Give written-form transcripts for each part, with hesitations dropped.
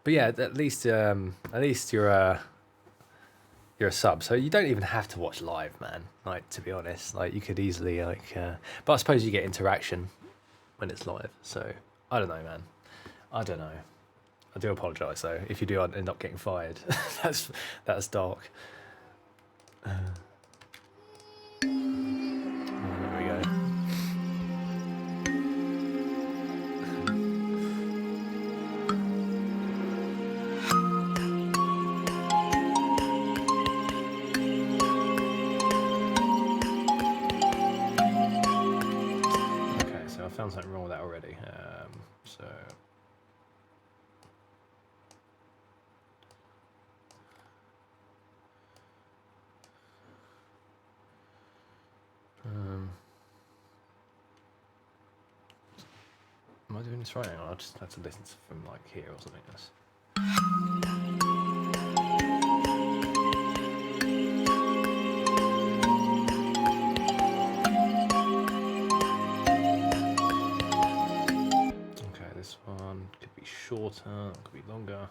But yeah, at least you're a sub, so you don't even have to watch live, man. Like, to be honest, like you could easily but I suppose you get interaction when it's live. So I don't know, man. I don't know. I do apologise though if you do end up getting fired. that's dark. There we go. Okay, so I found something wrong with that already. Am I doing this right? I'll just have to listen from like here or something else. Okay, this one could be shorter, could be longer.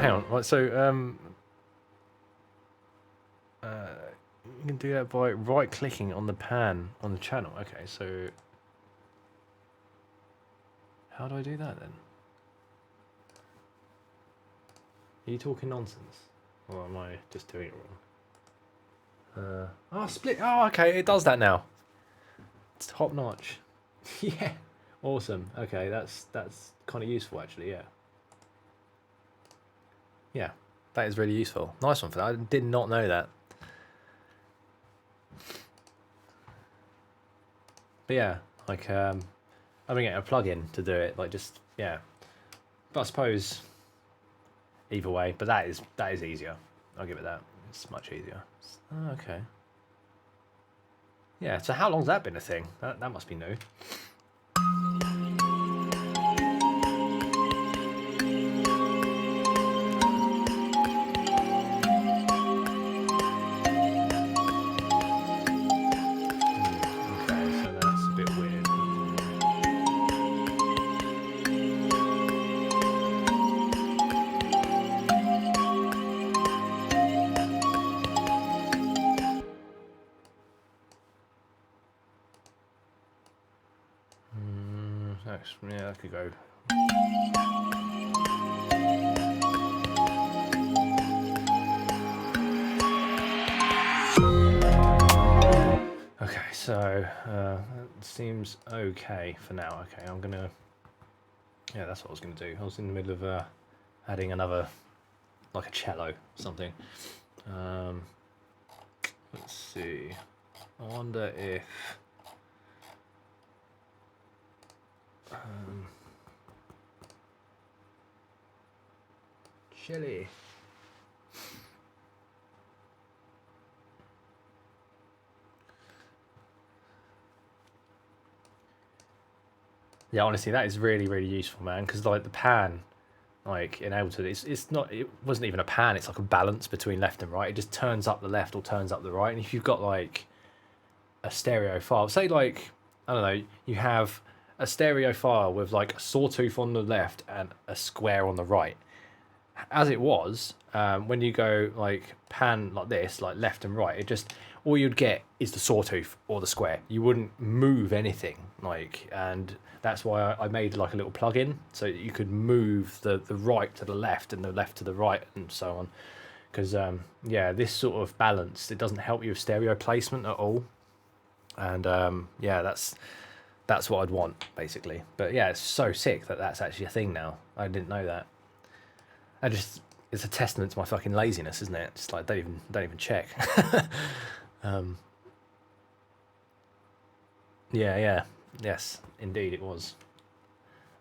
Hang on. Right, so you can do that by right-clicking on the pan on the channel. Okay, so how do I do that then? Are you talking nonsense, or am I just doing it wrong? Oh, split. Oh, okay, it does that now. It's top notch. Yeah, awesome. Okay, that's kind of useful actually. Yeah. Yeah, that is really useful. Nice one for that. I did not know that. But yeah, like I'm gonna get a plugin to do it. Like just yeah. But I suppose either way. But that is easier. I'll give it that. It's much easier. Oh, okay. Yeah. So how long's that been a thing? That must be new. Yeah, that could go. Okay, so that seems okay for now. Okay, I'm gonna. Yeah, that's what I was gonna do. I was in the middle of adding another, like a cello or something. Let's see. I wonder if. Chili. Yeah, honestly, that is really, really useful, man. Because like the pan, like in Ableton, it's not. It wasn't even a pan. It's like a balance between left and right. It just turns up the left or turns up the right. And if you've got like a stereo file, say like I don't know, you have a stereo file with like a sawtooth on the left and a square on the right. As it was, when you go like pan like this, like left and right, it just all you'd get is the sawtooth or the square. You wouldn't move anything, like, and that's why I made like a little plugin so that you could move the right to the left and the left to the right and so on. Because yeah, this sort of balance, it doesn't help you with stereo placement at all. And yeah, that's what I'd want basically. But yeah, it's so sick that that's actually a thing now. I didn't know that. It's a testament to my fucking laziness, isn't it? Just like don't even check. Yeah, yes, indeed it was.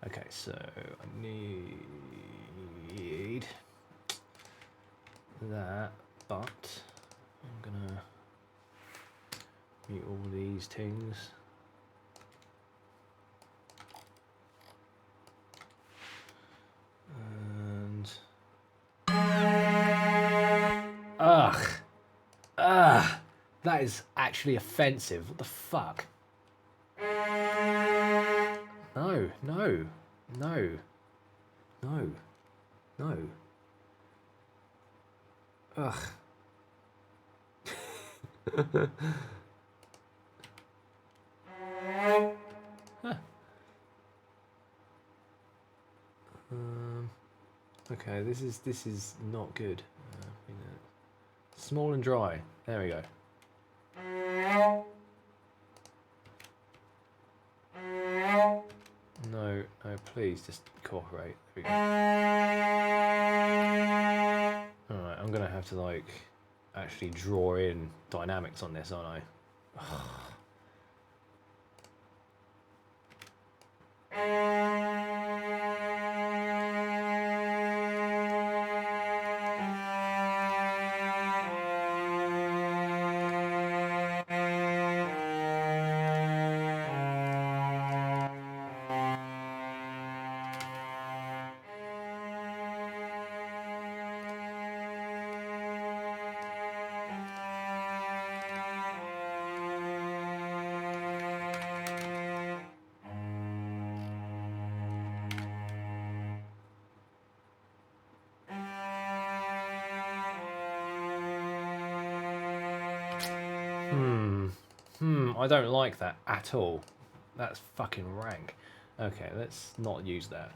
Okay, so I need that, but I'm gonna mute all these things. That is actually offensive. What the fuck? No, no, no, no, no. Ugh. Huh. Okay, this is not good. Small and dry. There we go. No, no, please just cooperate. There we go. Alright, I'm gonna have to like actually draw in dynamics on this, aren't I? I don't like that at all. That's fucking rank. Okay, let's not use that.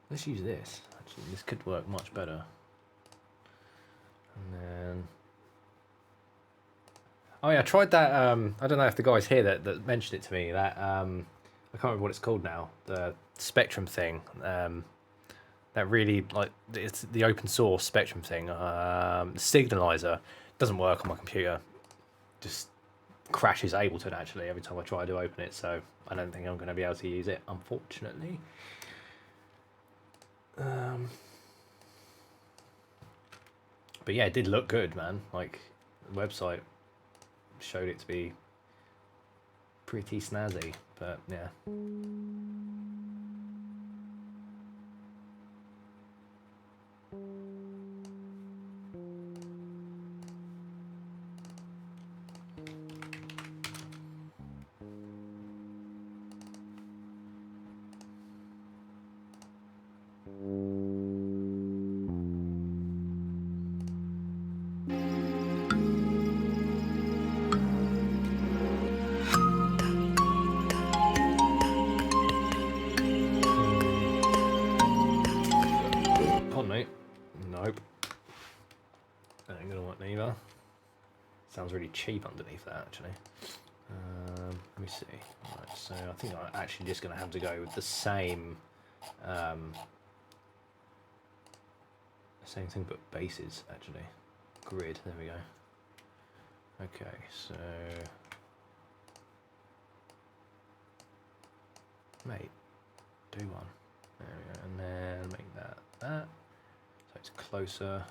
Let's use this. Actually, this could work much better. And then, oh yeah, I tried that. I don't know if the guys here that mentioned it to me. That I can't remember what it's called now. The Spectrum thing. That really, like, it's the open source Spectrum thing. The Signalizer doesn't work on my computer. Just crashes Ableton actually every time I try to open it. So I don't think I'm going to be able to use it, unfortunately. But yeah, it did look good, man. Like, the website showed it to be pretty snazzy, but yeah. Sounds really cheap underneath that, actually. Let me see. Right, so I think I'm actually just going to have to go with the same thing, but bases, actually. Grid, there we go. Okay, so... Mate, do one. There we go, and then make that. So it's closer.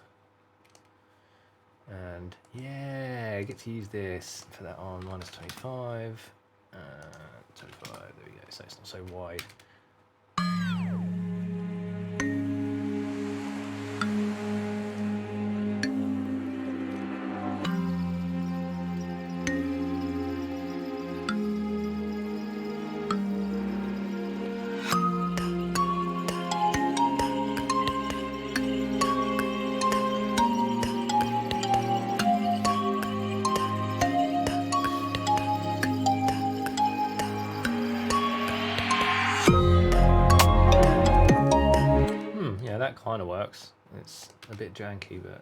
And yeah, I get to use this. Put that on -25, 25. There we go. So it's not so wide. That kind of works. It's a bit janky, but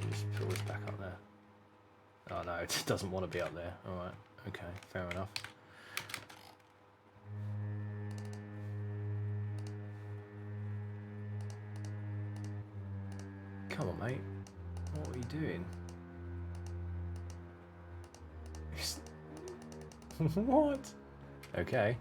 just pull this back up there. Oh no, it doesn't want to be up there. Alright, okay, fair enough. Come on, mate. What are you doing? What? Okay.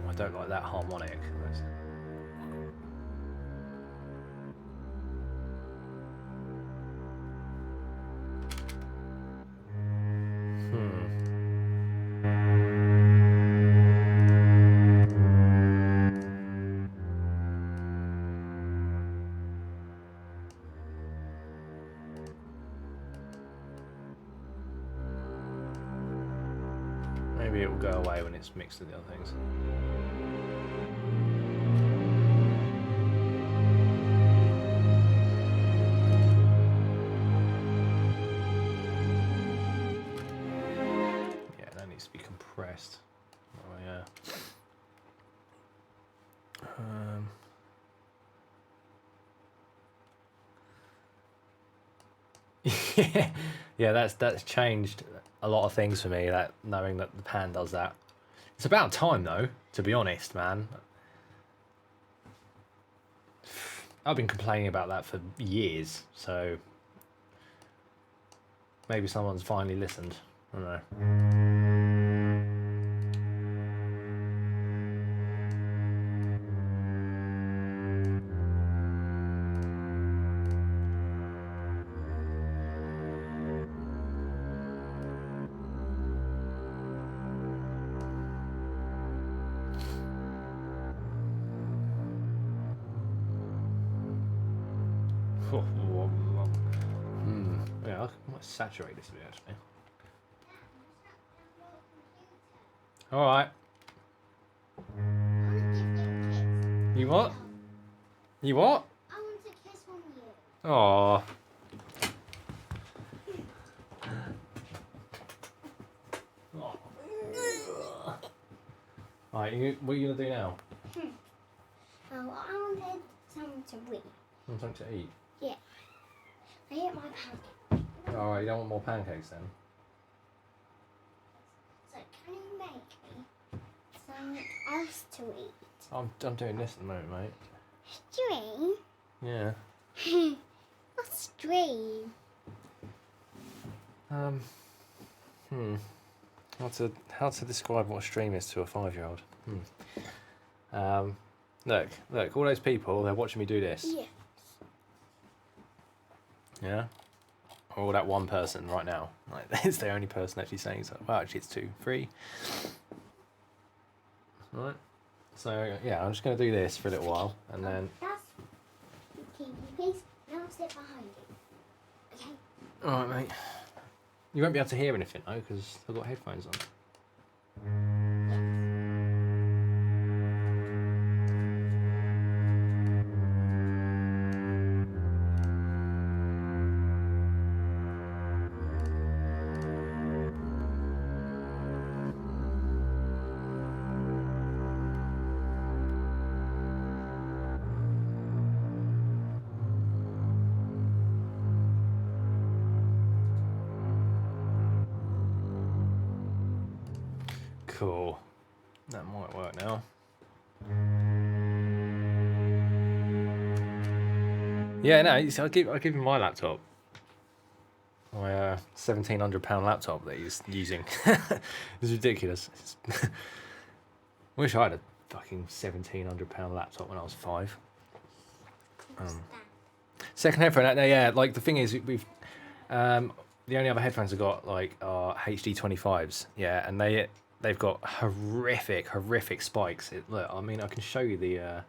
I don't like that harmonic. Maybe it will go away when it's mixed with the other things. Yeah, that needs to be compressed. Oh yeah. Yeah, that's changed a lot of things for me, that knowing that the pan does that. It's about time though, to be honest, man. I've been complaining about that for years, so maybe someone's finally listened. I don't know. Yeah, I might saturate this a bit actually. Alright. You what? You what? I want a kiss from you. Aww. Alright, what are you going to do now? Oh, I wanted something to eat. You want something to eat? Yeah. I ate my pancake. Alright, you don't want more pancakes then? So can you make me something else to eat? I'm doing this at the moment, mate. String? Yeah. What's string? How to describe what a stream is to a 5-year-old? Look, all those people, they're watching me do this. Yes. Yeah? Or that one person right now. Like, it's the only person actually saying so. Well, actually, it's 2, 3. Right. So, yeah, I'm just going to do this for a little while, and then... That's... Okay, please. Now sit behind you. Okay? Alright, mate. You won't be able to hear anything, though, because I've got headphones on. Cool. That might work now. Yeah, no, I'll give him my laptop. My £1,700 laptop that he's using. It's ridiculous. Wish I had a fucking £1,700 laptop when I was 5. Second headphone. No, yeah, like the thing is, we've the only other headphones I've got like are HD 25s. Yeah, and they've got horrific spikes. Look, I mean, I can show you the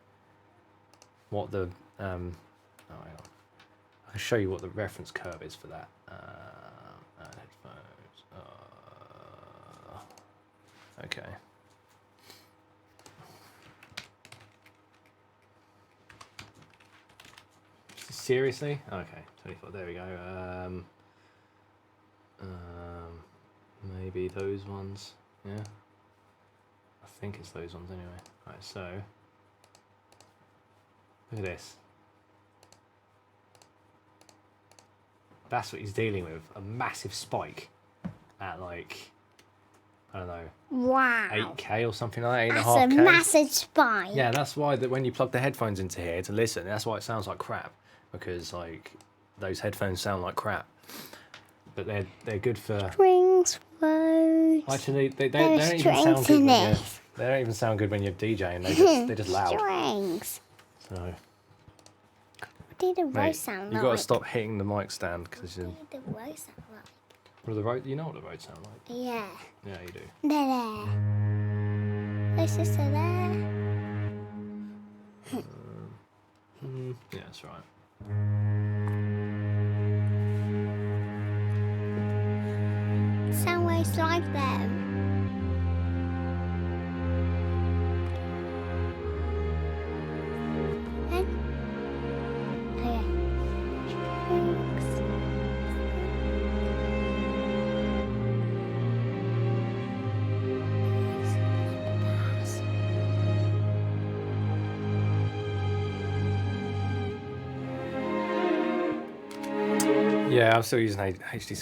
what the oh, hang on. I can show you what the reference curve is for that. Headphones. Okay. Seriously? Okay, 24. There we go. Maybe those ones. Yeah. I think it's those ones anyway. Right, so look at this. That's what he's dealing with. A massive spike at like, I don't know, Wow. 8K or something like that, That's 8.5K. a massive spike. Yeah, that's why that when you plug the headphones into here to listen, that's why it sounds like crap, because like those headphones sound like crap. But they're good for String. strings, roads. Actually, they There don't are even sound strings good in when this. they don't even sound good when you're DJing. They're just loud. Strings. So, What did the road mate, sound you like? got to stop hitting the mic stand because you. What did the road sound like? What are the road? You know what the roads sound like? Yeah. Yeah, you do. There. Closest to there. Yeah, that's right. Sound waves like them. And okay. Yeah, I'm still using HD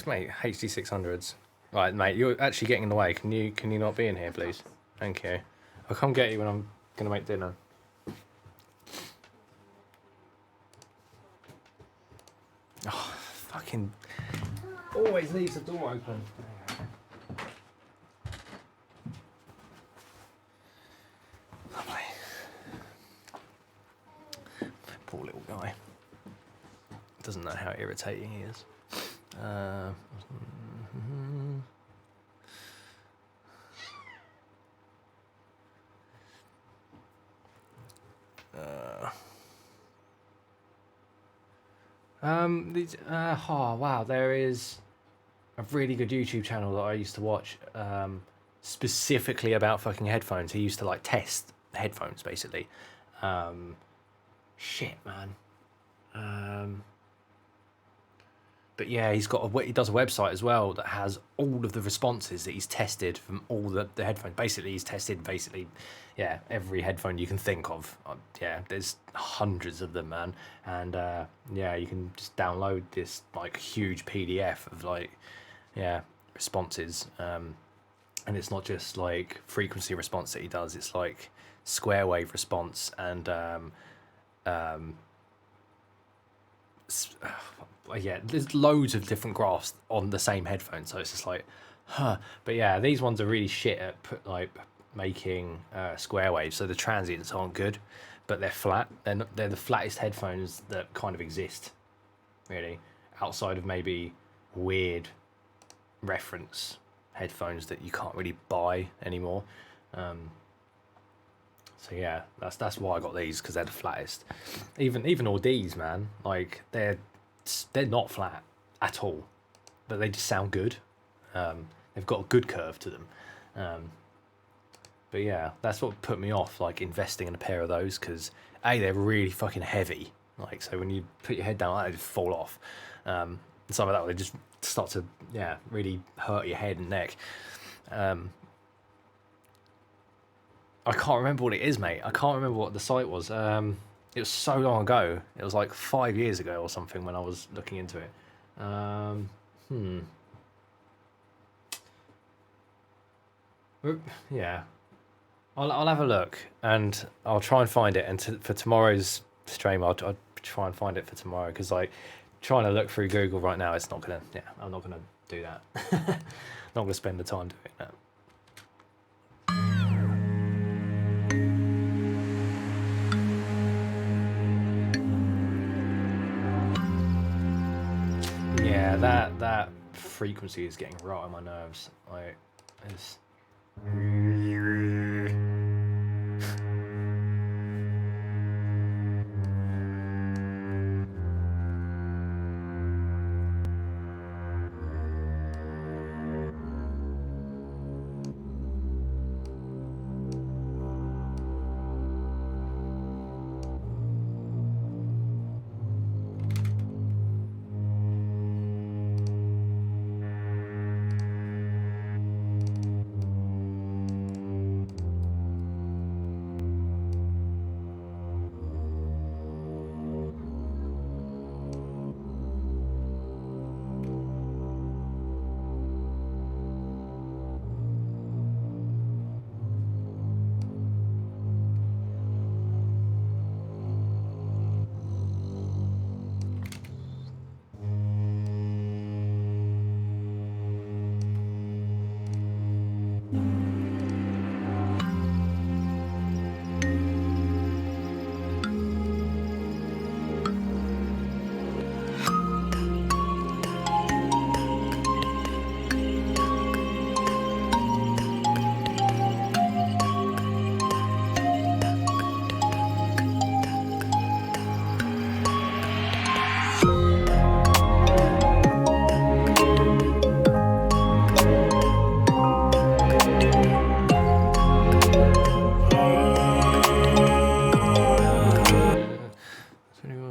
600s. Right, mate, you're actually getting in the way. Can you not be in here, please? Thank you. I'll come get you when I'm gonna make dinner. Oh, fucking always leaves the door open. Lovely. Poor little guy. Doesn't know how irritating he is. Oh wow, there is a really good YouTube channel that I used to watch, specifically about fucking headphones. He used to like test headphones basically. Shit, man. But yeah, he does a website as well that has all of the responses that he's tested from all the headphones. Basically, he's tested yeah, every headphone you can think of. Yeah, there's hundreds of them, man. And yeah, you can just download this like huge PDF of like, yeah, responses. And it's not just like frequency response that he does. It's like square wave response and yeah, there's loads of different graphs on the same headphone, so it's just like, huh. But yeah, these ones are really shit at making square waves, so the transients aren't good, but they're flat. They're the flattest headphones that kind of exist, really, outside of maybe weird reference headphones that you can't really buy anymore. So yeah, that's why I got these, because they're the flattest. Even all these, man, like they're not flat at all, but they just sound good. They've got a good curve to them. But yeah, that's what put me off like investing in a pair of those, because they're really fucking heavy. Like, so when you put your head down, they just fall off. And some of that, they just start to really hurt your head and neck. I can't remember what it is, mate. I can't remember what the site was. It was so long ago. It was like 5 years ago or something when I was looking into it. Yeah. I'll have a look and I'll try and find it. And for tomorrow's stream, I'll try and find it for tomorrow, because like trying to look through Google right now, it's not gonna. Yeah, I'm not gonna do that. Not gonna spend the time doing that. Yeah, that frequency is getting right on my nerves. Like, it's.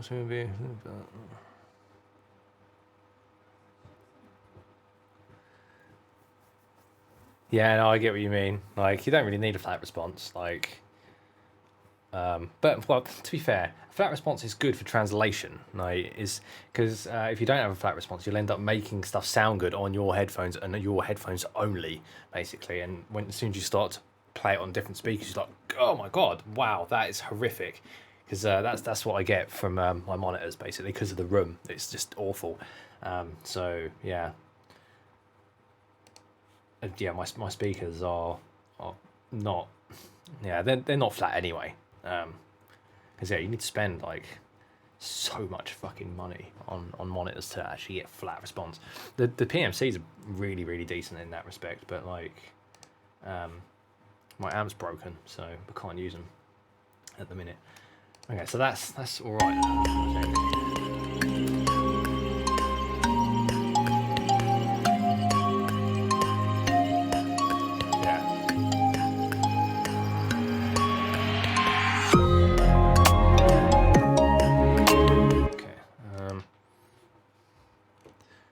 what's going to be? Yeah, no, I get what you mean. Like, you don't really need a flat response. Like, but well, to be fair, a flat response is good for translation. Like, is because if you don't have a flat response, you'll end up making stuff sound good on your headphones and your headphones only, basically. And as soon as you start to play it on different speakers, you're like, oh my god, wow, that is horrific. Because that's what I get from my monitors, basically, because of the room. It's just awful. So yeah. Yeah, my speakers are not, yeah, they're not flat anyway. Because yeah, you need to spend like so much fucking money on monitors to actually get flat response. The PMCs are really decent in that respect, but like, my amp's broken, so I can't use them at the minute. Okay, so that's all right. I think.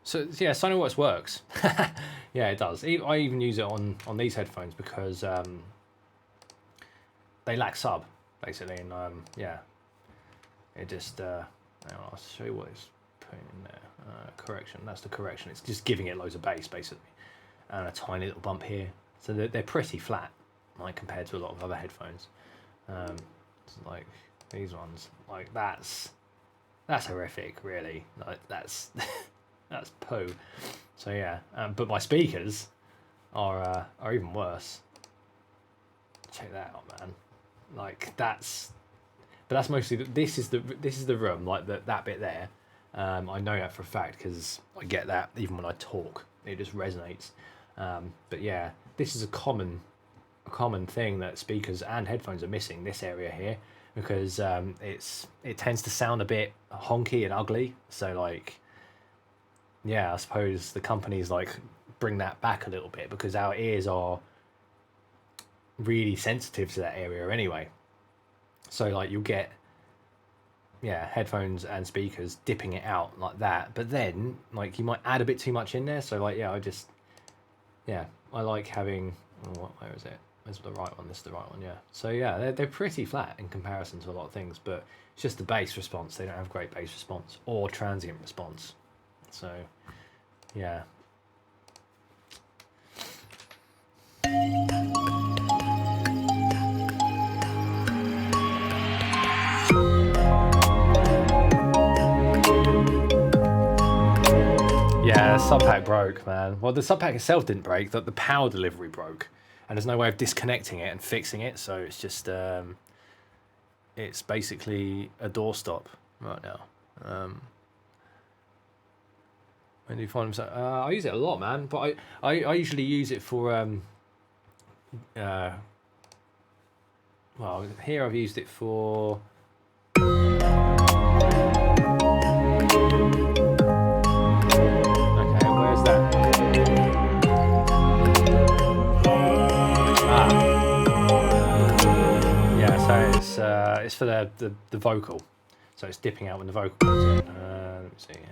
So yeah, SonarWorks works. Yeah, it does. I even use it on these headphones because they lack sub basically, and yeah, it just hang on, I'll show you what it's putting in there. Correction. That's the correction. It's just giving it loads of bass basically, and a tiny little bump here. So they're pretty flat, like compared to a lot of other headphones. Like these ones, like that's horrific, really. Like that's. That's poo. So yeah, but my speakers are even worse. Check that out, man. Like that's, but that's mostly this is the room, like that bit there. I know that for a fact because I get that even when I talk, it just resonates. But yeah, this is a common thing that speakers and headphones are missing. This area here, because it tends to sound a bit honky and ugly. So like. Yeah, I suppose the companies like bring that back a little bit because our ears are really sensitive to that area anyway. So like you'll get headphones and speakers dipping it out like that, but then like you might add a bit too much in there. So like I like having where is it? This is the right one. This is the right one. Yeah. So yeah, they're pretty flat in comparison to a lot of things, but it's just the bass response. They don't have great bass response or transient response. So, yeah. Yeah, sub pack broke, man. Well, the sub pack itself didn't break. The power delivery broke, and there's no way of disconnecting it and fixing it. So it's just it's basically a doorstop right now. When do you find them? I use it a lot, man. But I usually use it for well, here I've used it for. Okay, where's that? Yeah, so it's for the vocal, so it's dipping out when the vocal comes in. Let me see here.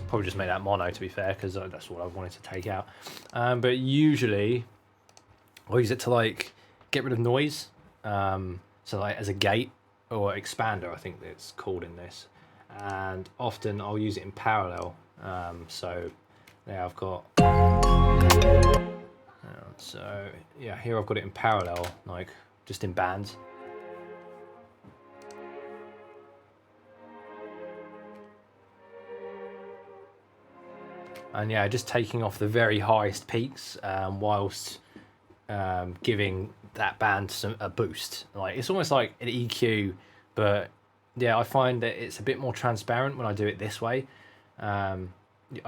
Probably just made that mono to be fair because that's what I wanted to take out. But usually I'll use it to like get rid of noise. So like as a gate or expander, I think it's called in this. And often I'll use it in parallel. So there I've got. So yeah, here I've got it in parallel, like just in bands. And yeah, just taking off the very highest peaks whilst giving that band a boost. Like it's almost like an EQ, but yeah, I find that it's a bit more transparent when I do it this way. I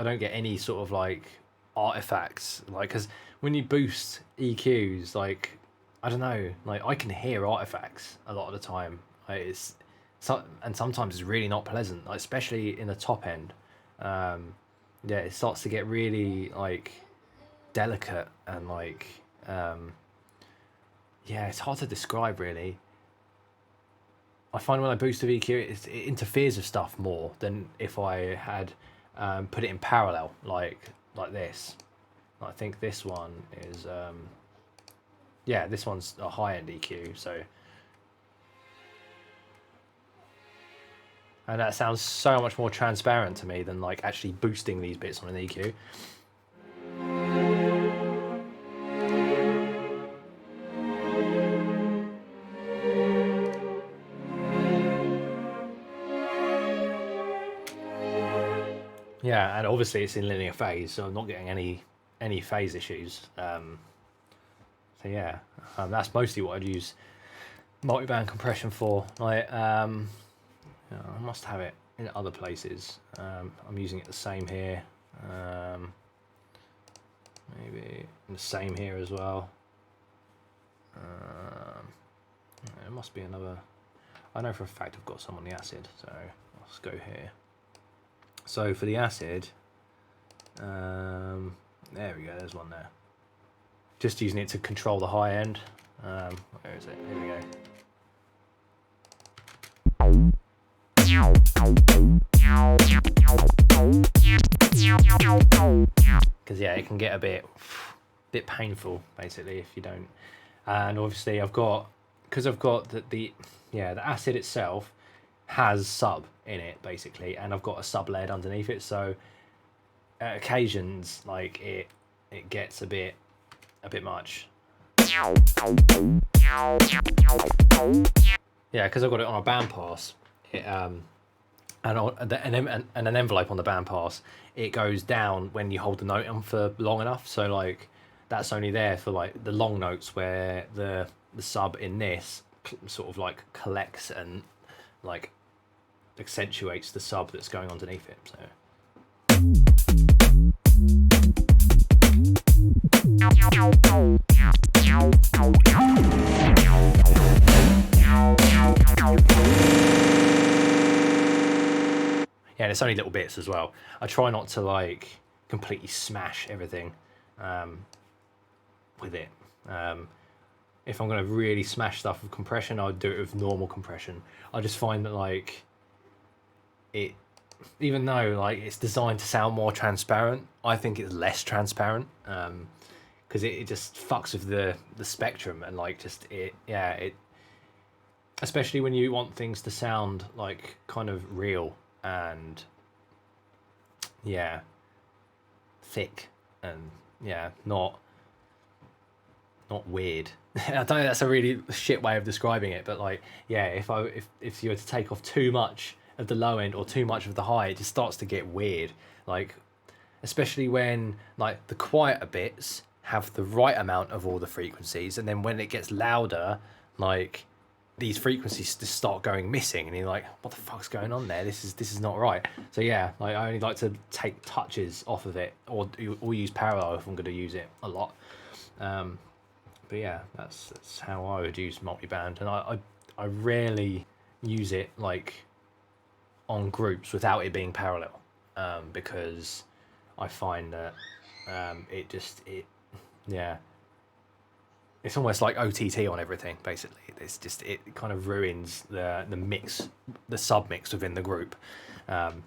don't get any sort of like artifacts, like because when you boost EQs, like I don't know, like I can hear artifacts a lot of the time. Like and sometimes it's really not pleasant, like especially in the top end. yeah, it starts to get really like delicate and like yeah, it's hard to describe really. I find when I boost the EQ, it interferes with stuff more than if I had put it in parallel, like this. I think this one is yeah, this one's a high end EQ, so. And that sounds so much more transparent to me than like actually boosting these bits on an EQ. Yeah, and obviously it's in linear phase, so I'm not getting any phase issues. So yeah, that's mostly what I'd use multiband compression for. Like, I must have it in other places. I'm using it the same here. Maybe the same here as well. There must be another. I know for a fact I've got some on the acid, so let's go here. So for the acid, there we go. There's one there. Just using it to control the high end. Where is it? Here we go. Because yeah, it can get a bit painful basically if you don't. And obviously I've got the acid itself has sub in it basically, and I've got a sub lead underneath it, so at occasions like it gets a bit much. Yeah, because I've got it on a band pass. It and an envelope on the band pass, it goes down when you hold the note on for long enough. So like that's only there for like the long notes where the sub in this sort of like collects and like accentuates the sub that's going underneath it. So. Yeah, and it's only little bits as well. I try not to like completely smash everything with it. If I'm going to really smash stuff with compression, I'd do it with normal compression. I just find that like it, even though like it's designed to sound more transparent, I think it's less transparent because it just fucks with the spectrum and like just it especially when you want things to sound like kind of real and yeah, thick and yeah, not weird. I don't know, that's a really shit way of describing it, but like yeah, if you were to take off too much of the low end or too much of the high, it just starts to get weird. Like especially when like the quieter bits have the right amount of all the frequencies, and then when it gets louder, like these frequencies just start going missing, and you're like, what the fuck's going on there? This is not right. So yeah, like I only like to take touches off of it, or use parallel if I'm going to use it a lot. But yeah, that's how I would use multiband, and I rarely use it like on groups without it being parallel, because I find that it's almost like OTT on everything basically. It kind of ruins the mix, the sub mix within the group. And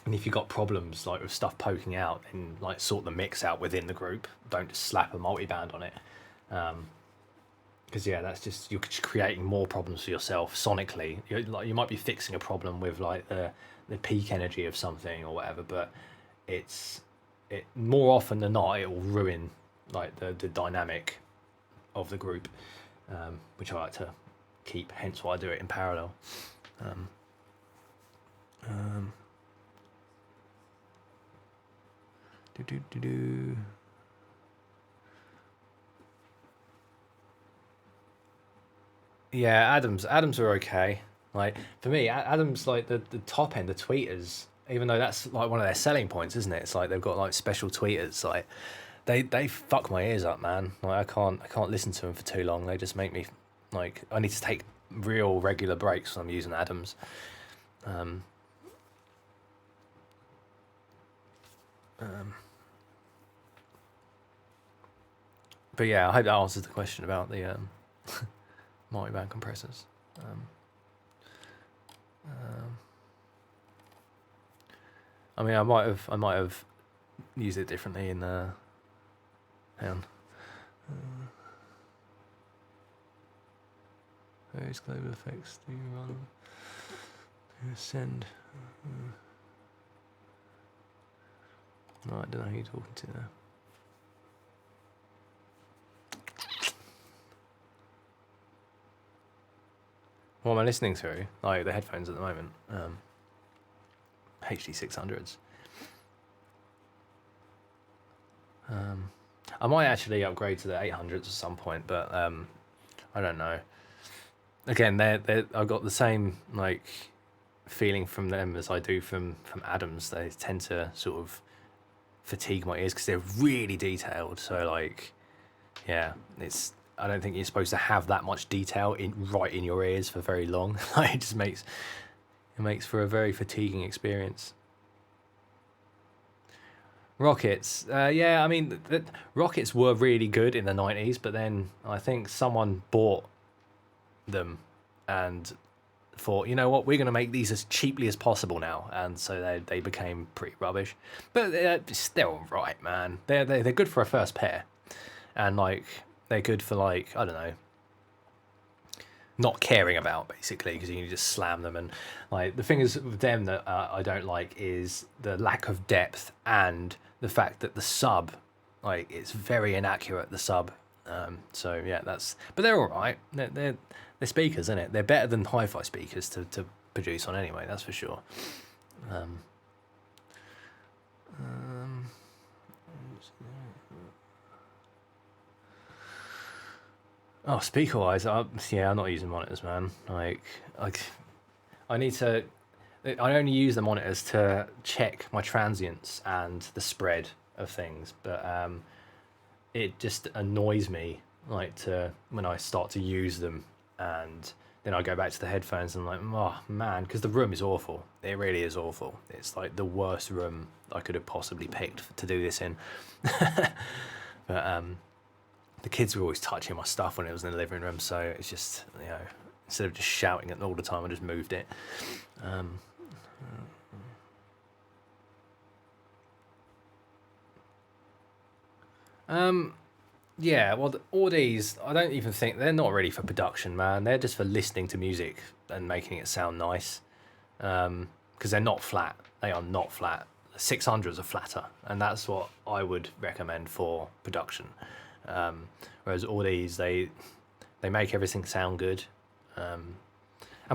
if you've got problems like with stuff poking out, then like sort the mix out within the group. Don't just slap a multiband on it. Because yeah, that's just, you're creating more problems for yourself sonically. You might be fixing a problem with like the peak energy of something or whatever, but it more often than not it will ruin like the dynamic of the group, which I like to keep. Hence why I do it in parallel. Yeah, Adams are okay. Like for me, Adams like the top end, the tweeters. Even though that's like one of their selling points, isn't it? It's like they've got like special tweeters. Like they fuck my ears up, man. Like I can't listen to them for too long. They just make me like I need to take real regular breaks when I'm using Adams. But yeah, I hope that answers the question about the multi-band compressors. I mean, I might have used it differently in hang on. Various global effects do you run? Send. Right, I don't know who you're talking to there. What am I listening to? Like the headphones at the moment. HD 600s. I might actually upgrade to the 800s at some point, but I don't know. Again, I've got the same like feeling from them as I do from Adams. They tend to sort of fatigue my ears because they're really detailed. So like, yeah, I don't think you're supposed to have that much detail right in your ears for very long. It just makes for a very fatiguing experience. Rockets, yeah, I mean, Rockets were really good in the 90s, but then I think someone bought them and thought, you know what, we're going to make these as cheaply as possible now, and so they became pretty rubbish. But they're still right, man. They're good for a first pair, and like they're good for like, I don't know, not caring about basically, because you can just slam them. And like the thing is with them that I don't like is the lack of depth and the fact that the sub, like, it's very inaccurate, the sub. So yeah, but they're all right. They're speakers, isn't it? They're better than hi-fi speakers to produce on anyway, that's for sure. Oh, speaker wise, yeah, I'm not using monitors, man. Like I need to. I only use the monitors to check my transients and the spread of things, but it just annoys me like when I start to use them, and then I go back to the headphones and I'm like, oh man, because the room is awful. It really is awful. It's like the worst room I could have possibly picked to do this in. But the kids were always touching my stuff when it was in the living room, so it's just, you know, instead of just shouting at them all the time, I just moved it. Yeah, well, all these, I don't even think, they're not really for production, man. They're just for listening to music and making it sound nice. Because they're not flat. They are not flat. The 600s are flatter, and that's what I would recommend for production. Whereas all these, they make everything sound good. And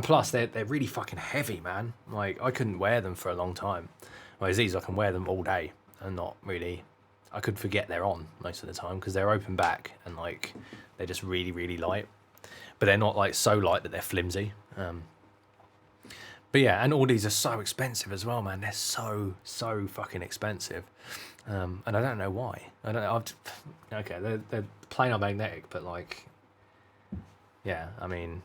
plus, they're really fucking heavy, man. Like, I couldn't wear them for a long time. Whereas these, I can wear them all day and not really. I could forget they're on most of the time because they're open back and like they're just really, really light. But they're not like so light that they're flimsy. But yeah, and all these are so expensive as well, man. They're so fucking expensive. And I don't know why. I don't know. Okay, they're planar magnetic, but like, yeah, I mean,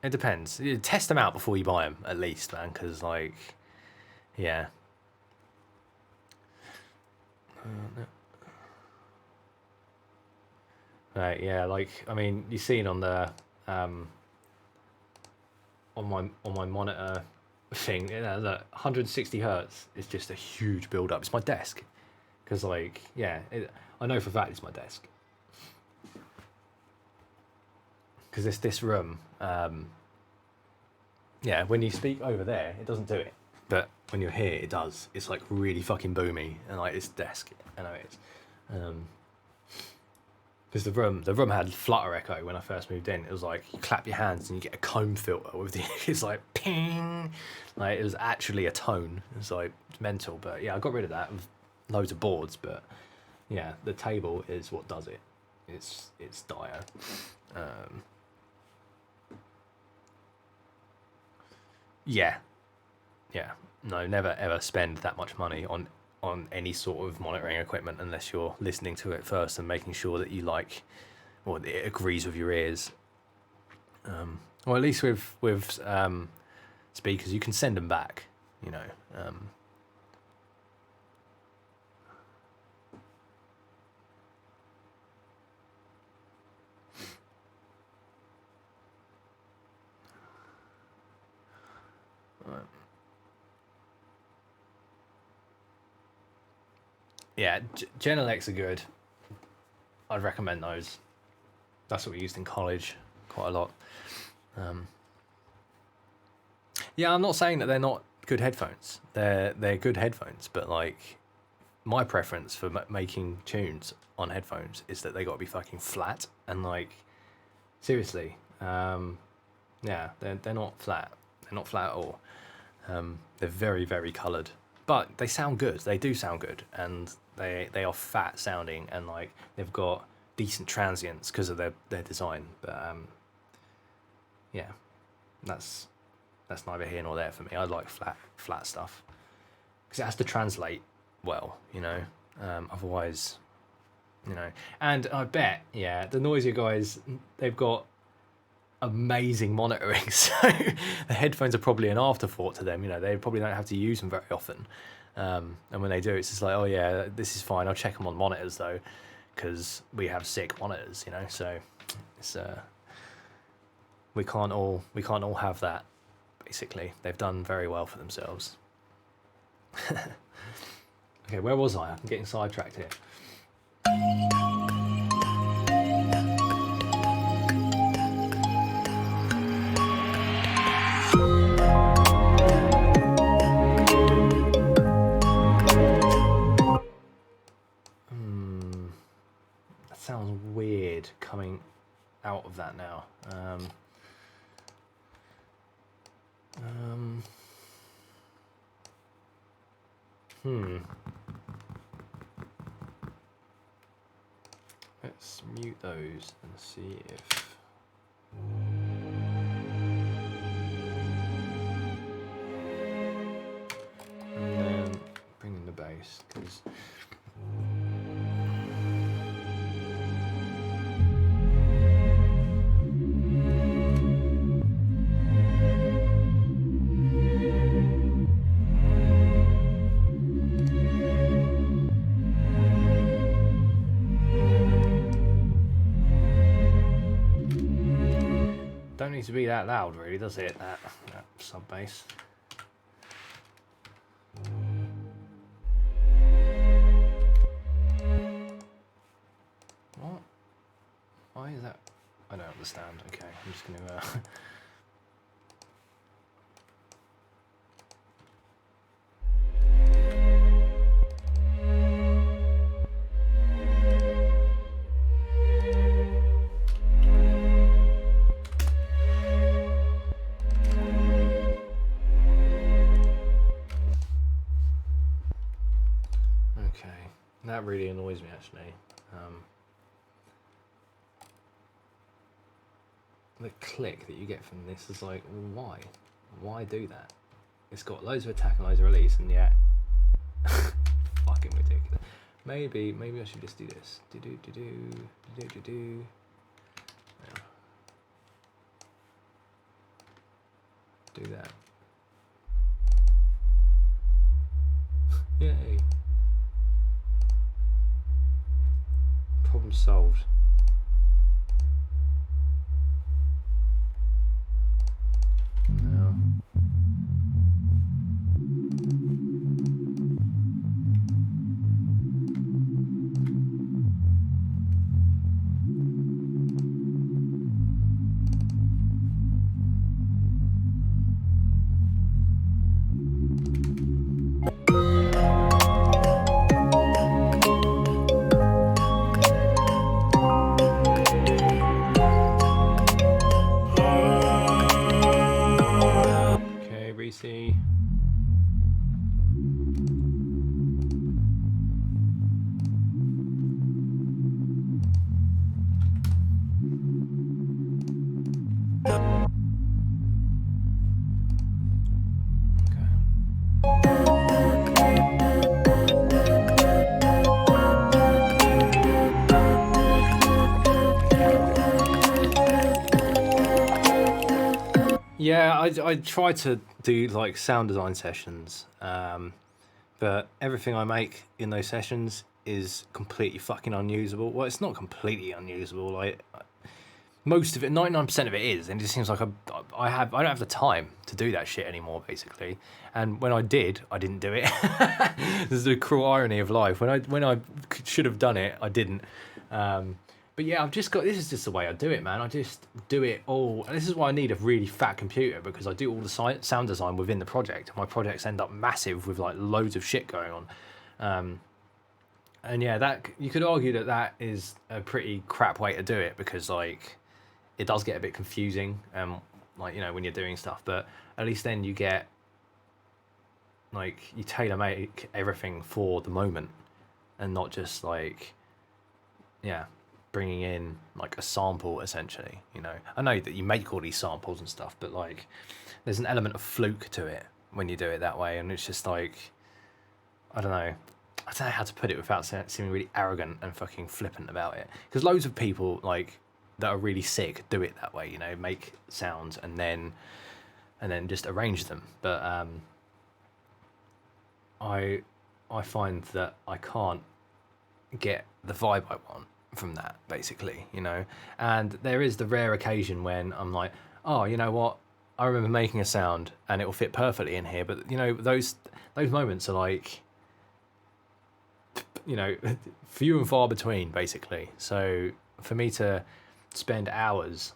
it depends. You test them out before you buy them, at least, man, because like, yeah. Right, yeah, like, I mean, you've seen on the on my monitor thing, you know, the 160 hertz is just a huge build up. It's my desk, because like, yeah, I know for a fact it's my desk, because this room, yeah, when you speak over there, it doesn't do it, but when you're here, it does. It's like really fucking boomy, and like it's desk. I know it is. Because the room had flutter echo when I first moved in. It was like you clap your hands and you get a comb filter with the. It's like ping, like it was actually a tone. It's like mental, but yeah, I got rid of that with loads of boards. But yeah, the table is what does it. It's dire. Yeah, no, never ever spend that much money on any sort of monitoring equipment unless you're listening to it first and making sure that you like, or it agrees with your ears. Or at least with speakers, you can send them back, you know. Yeah, Genelecs are good. I'd recommend those. That's what we used in college quite a lot. Yeah, I'm not saying that they're not good headphones. They're good headphones, but like my preference for making tunes on headphones is that they got to be fucking flat and like seriously, yeah, they're not flat. They're not flat at all. They're very very coloured, but they sound good. They do sound good, and they are fat sounding, and like they've got decent transients because of their design. But yeah, that's neither here nor there for me. I like flat stuff because it has to translate well, you know. Otherwise, you know. And I bet, yeah, the noisier guys, they've got amazing monitoring, so the headphones are probably an afterthought to them. You know, they probably don't have to use them very often. And when they do, it's just like, oh yeah, this is fine. I'll check them on monitors though, because we have sick monitors, you know. So it's we can't all have that. Basically, they've done very well for themselves. Okay, where was I? I'm getting sidetracked here. That sounds weird coming out of that now. Let's mute those and see if... And then bring in the bass, because... Don't need to be that loud, really, does it? That sub bass. What? Why is that? I don't understand. Okay, I'm just gonna. That really annoys me, actually. The click that you get from this is like, why? Why do that? It's got loads of attack and loads of release, and yet, fucking ridiculous. Maybe I should just do this. Do that. Yay. Problem solved. No. Reese. Yeah, I try to do like sound design sessions, but everything I make in those sessions is completely fucking unusable. Well, it's not completely unusable. Like most of it, 99% of it is, and it just seems like I don't have the time to do that shit anymore, basically. And when I did, I didn't do it. This is the cruel irony of life. When I should have done it, I didn't. But yeah, I've just got, this is just the way I do it, man. I just do it all. And this is why I need a really fat computer, because I do all the sound design within the project. My projects end up massive with like loads of shit going on. And yeah, that you could argue that that is a pretty crap way to do it, because like it does get a bit confusing, like, you know, when you're doing stuff. But at least then you get, like, you tailor make everything for the moment, and not just like, yeah, bringing in like a sample essentially. You know, I know that you make all these samples and stuff, but like there's an element of fluke to it when you do it that way, and it's just like, I don't know how to put it without seeming really arrogant and fucking flippant about it. Because loads of people like that are really sick do it that way, you know, make sounds and then just arrange them. But I find that I can't get the vibe I want from that, basically, you know. And there is the rare occasion when I'm like, oh, you know what? I remember making a sound and it will fit perfectly in here. But you know, those moments are like, you know, few and far between, basically. So for me to spend hours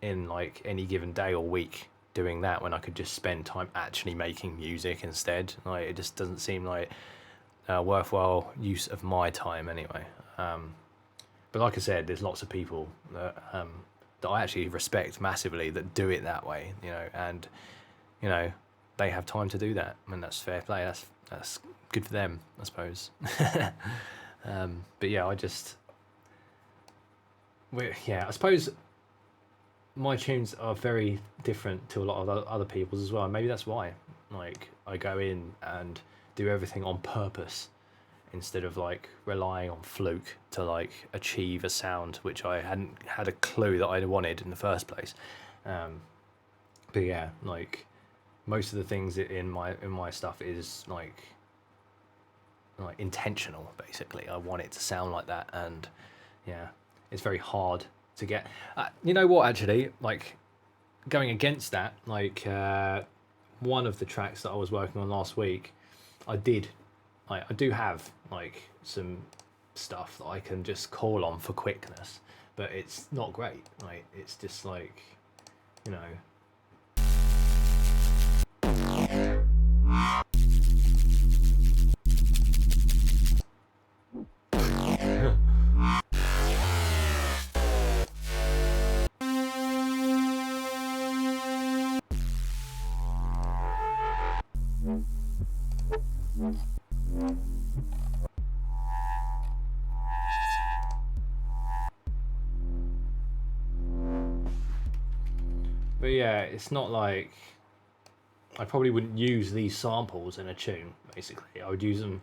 in like any given day or week doing that, when I could just spend time actually making music instead, like, it just doesn't seem like a worthwhile use of my time anyway. But like I said, there's lots of people that I actually respect massively that do it that way, you know, and you know, they have time to do that, and that's fair play. That's good for them, I suppose. But yeah, I suppose my tunes are very different to a lot of other people's as well. Maybe that's why, like, I go in and do everything on purpose instead of like relying on fluke to like achieve a sound which I hadn't had a clue that I wanted in the first place. But yeah, like most of the things in my stuff is like intentional, basically. I want it to sound like that, and yeah, it's very hard to get. You know what, actually, like, going against that, like one of the tracks that I was working on last week, I do have like some stuff that I can just call on for quickness, but it's not great. Like, it's just like, you know. But yeah, it's not like, I probably wouldn't use these samples in a tune, basically. I would use them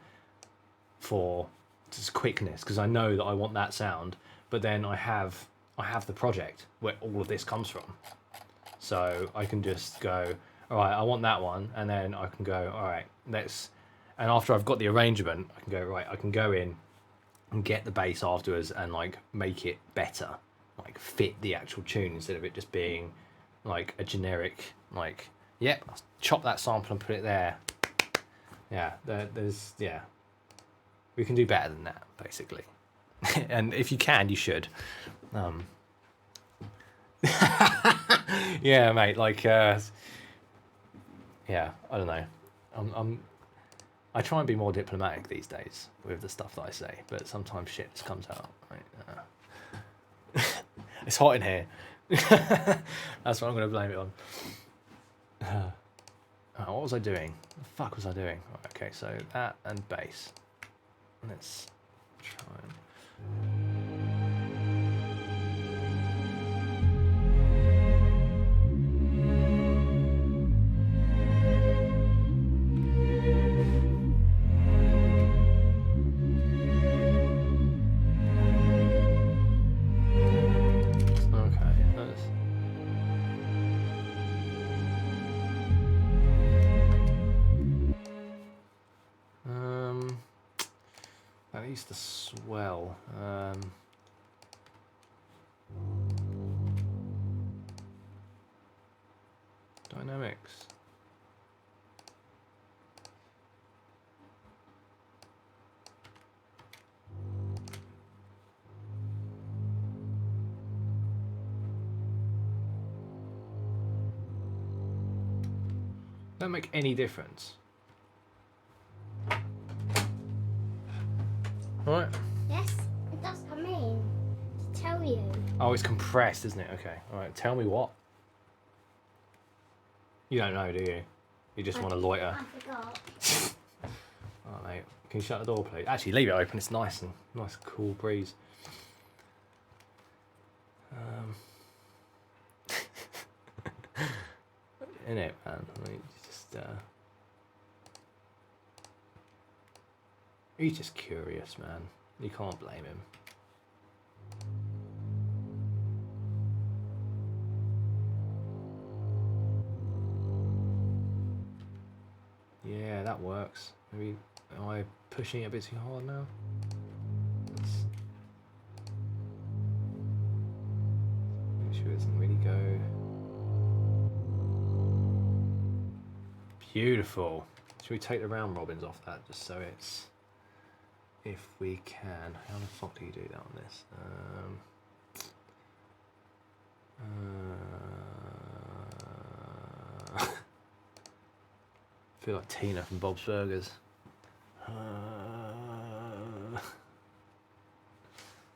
for just quickness, because I know that I want that sound, but then I have the project where all of this comes from. So I can just go, all right, I want that one, and then I can go, all right, and after I've got the arrangement, I can go, right, I can go in and get the bass afterwards and like make it better, like fit the actual tune, instead of it just being like a generic, like, yep, I'll chop that sample and put it there. Yeah, yeah, we can do better than that, basically. And if you can, you should. Yeah, mate, like, yeah, I don't know. I try and be more diplomatic these days with the stuff that I say, but sometimes shit just comes out. Right? It's hot in here. That's what I'm going to blame it on. What was I doing? The fuck was I doing? Right, okay, so that and bass. Let's try and... That needs to swell. Dynamics. Don't make any difference. Right. Yes, it does. I mean, to tell you. Oh, it's compressed, isn't it? Okay. All right. Tell me what. You don't know, do you? You just want to loiter. I forgot. Oh, mate. Can you shut the door, please? Actually, leave it open. It's nice and cool breeze. In it, man. I mean, just he's just curious, man. You can't blame him. Yeah, that works. Maybe am I pushing it a bit too hard now? Make sure it doesn't really go. Beautiful. Should we take the round robins off that just so it's, if we can. How the fuck do you do that on this? I feel like Tina from Bob's Burgers.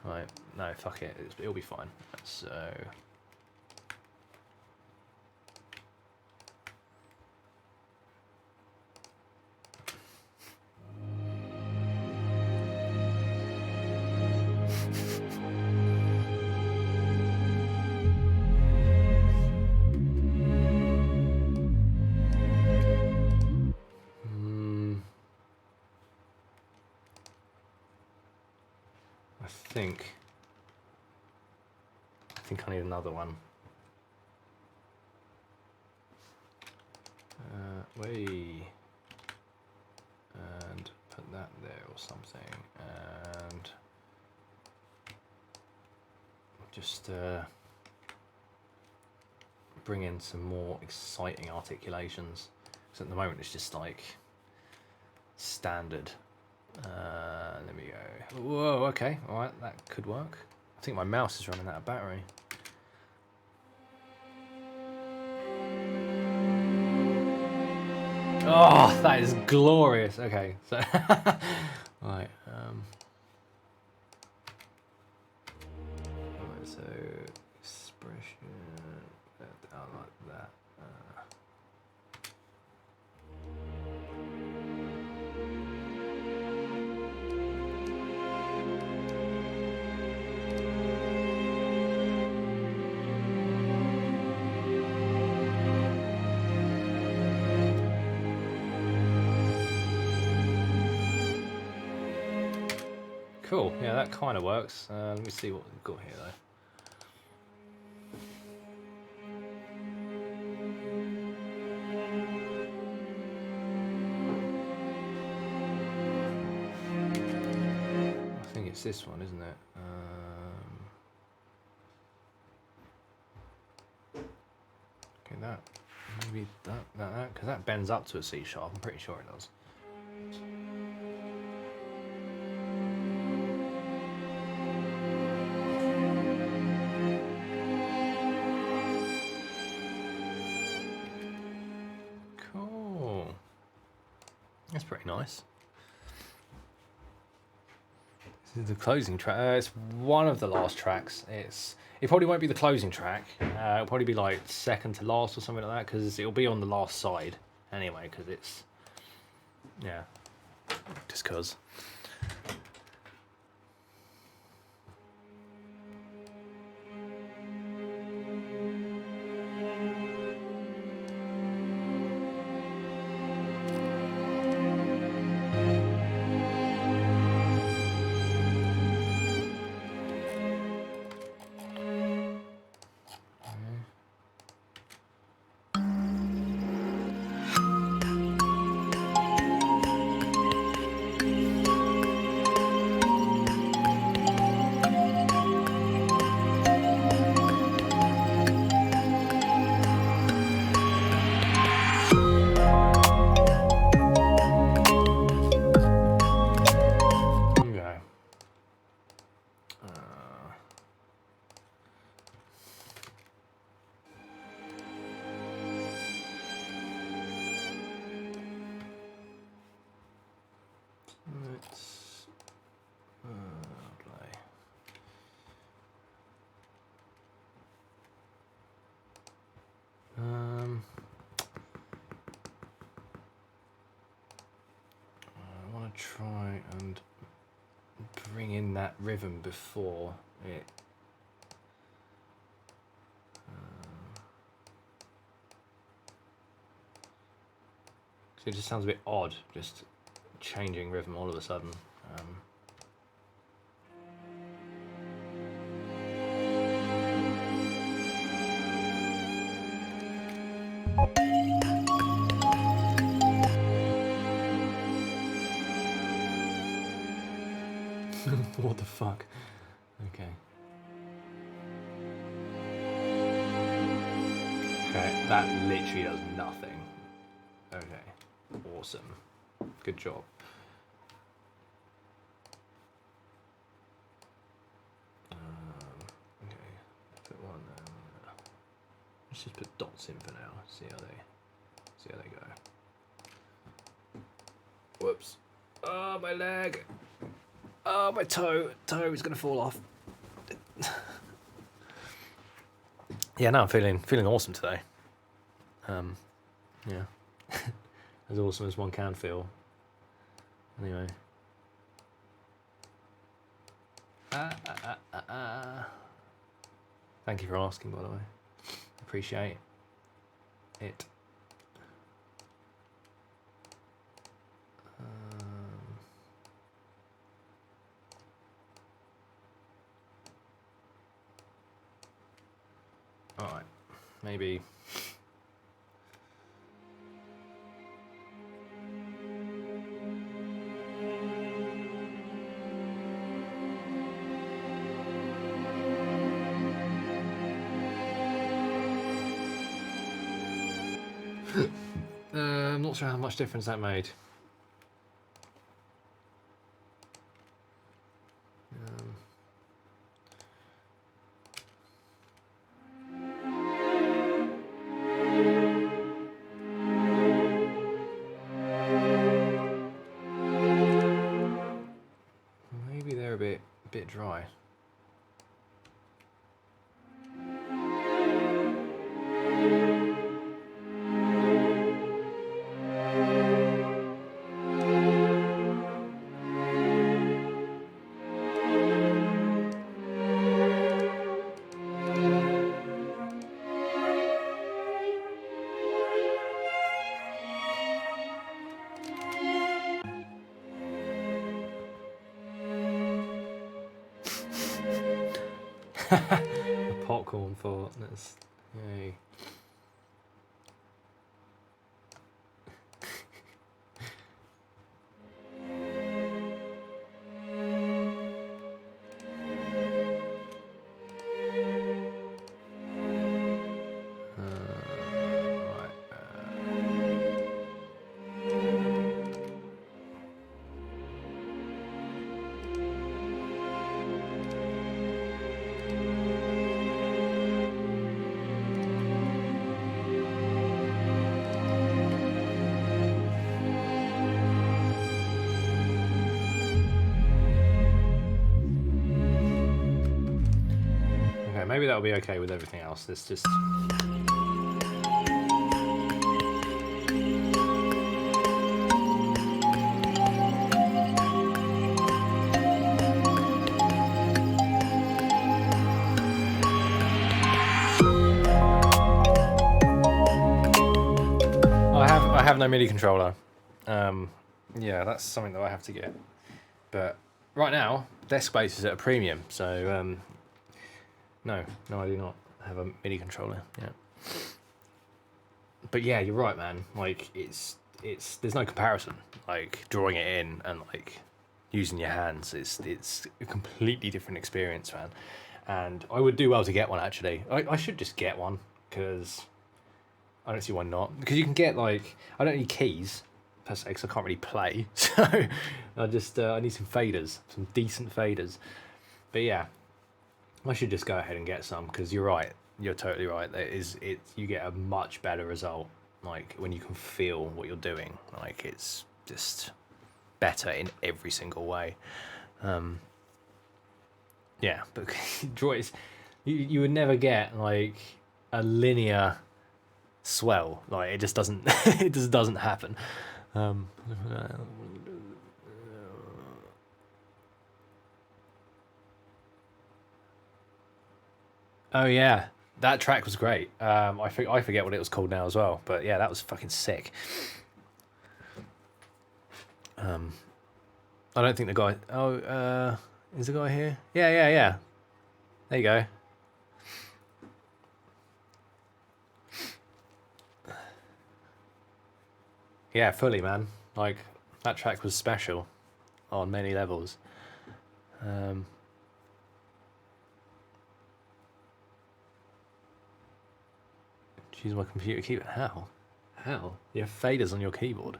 Right, no, fuck it. It'll be fine. So. I think I need another one. And put that there or something, and just bring in some more exciting articulations. Because at the moment it's just like standard. There we go. Whoa, okay, all right, that could work. I think my mouse is running out of battery. Oh, that is glorious. Okay, so right. Right, so expression. I like that. Cool, yeah, that kind of works. Let me see what we've got here, though. I think it's this one, isn't it? Okay, that. Maybe that, because that bends up to a C sharp. I'm pretty sure it does. That's pretty nice. This is the closing track. It's one of the last tracks. It probably won't be the closing track. It'll probably be like second to last or something like that, because it'll be on the last side anyway, because it's, yeah, just because. Let's play. I want to try and bring in that rhythm before it. So it just sounds a bit odd, just changing rhythm all of a sudden. What the fuck? Okay. Okay, that literally does nothing. Okay, awesome. Good job. Okay, put one there. Let's just put dots in for now. See how they go. Whoops. Oh, my leg. Oh, my toe is gonna fall off. Yeah, no, I'm feeling awesome today. Yeah, as awesome as one can feel. Anyway. Thank you for asking, by the way. Appreciate it. All right, maybe. I'm not sure how much difference that made. Maybe they're a bit dry. A popcorn fart. That's yay. Okay, maybe that'll be okay with everything else. Let's just. I have no MIDI controller. Yeah, that's something that I have to get. But right now, desk space is at a premium, so no, I do not have a MIDI controller. Yeah. But yeah, you're right, man. Like it's there's no comparison. Like drawing it in and like using your hands, it's a completely different experience, man. And I would do well to get one actually. I should just get one because I don't see why not. Because you can get like I don't need keys per se because I can't really play. So I just I need some faders, some decent faders. But yeah, I should just go ahead and get some because you're right. You're totally right. You get a much better result like when you can feel what you're doing. Like it's just better in every single way. Yeah, but droids, you would never get like a linear swell. Like it just doesn't it just doesn't happen. Oh yeah, that track was great. I forget what it was called now as well, but yeah, that was fucking sick. I don't think the guy. Oh, is the guy here? Yeah. There you go. Yeah, fully, man. Like that track was special on many levels. Choose my computer keyboard. How? How? You have faders on your keyboard.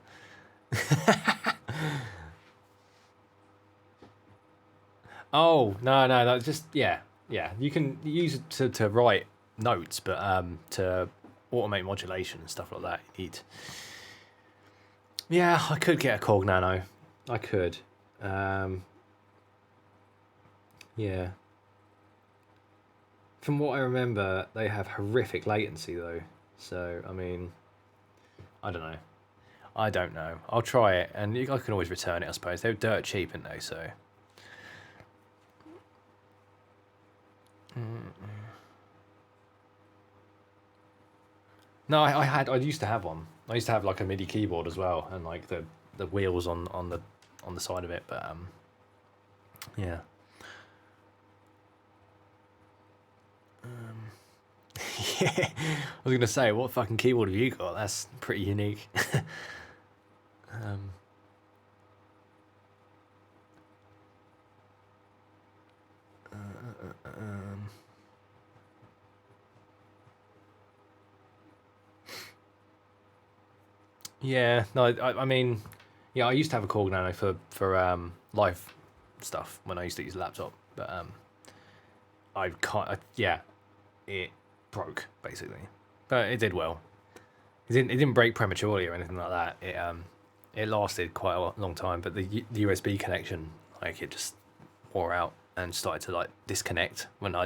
Oh no, just yeah. You can use it to write notes, but to automate modulation and stuff like that, you need. Yeah, I could get a Korg Nano. I could. Yeah. From what I remember, they have horrific latency though. So I mean, I don't know. I'll try it, and I can always return it. I suppose they're dirt cheap, aren't they? So. No, I used to have one. I used to have like a MIDI keyboard as well, and like the wheels on the side of it. But yeah. Yeah, I was gonna say, what fucking keyboard have you got? That's pretty unique. Yeah, no, I mean, yeah, I used to have a Korg Nano for live stuff when I used to use a laptop, but I can't. Yeah, it broke basically, but it did well. It didn't break prematurely or anything like that. It lasted quite a long time, but the USB connection, like it just wore out and started to like disconnect when I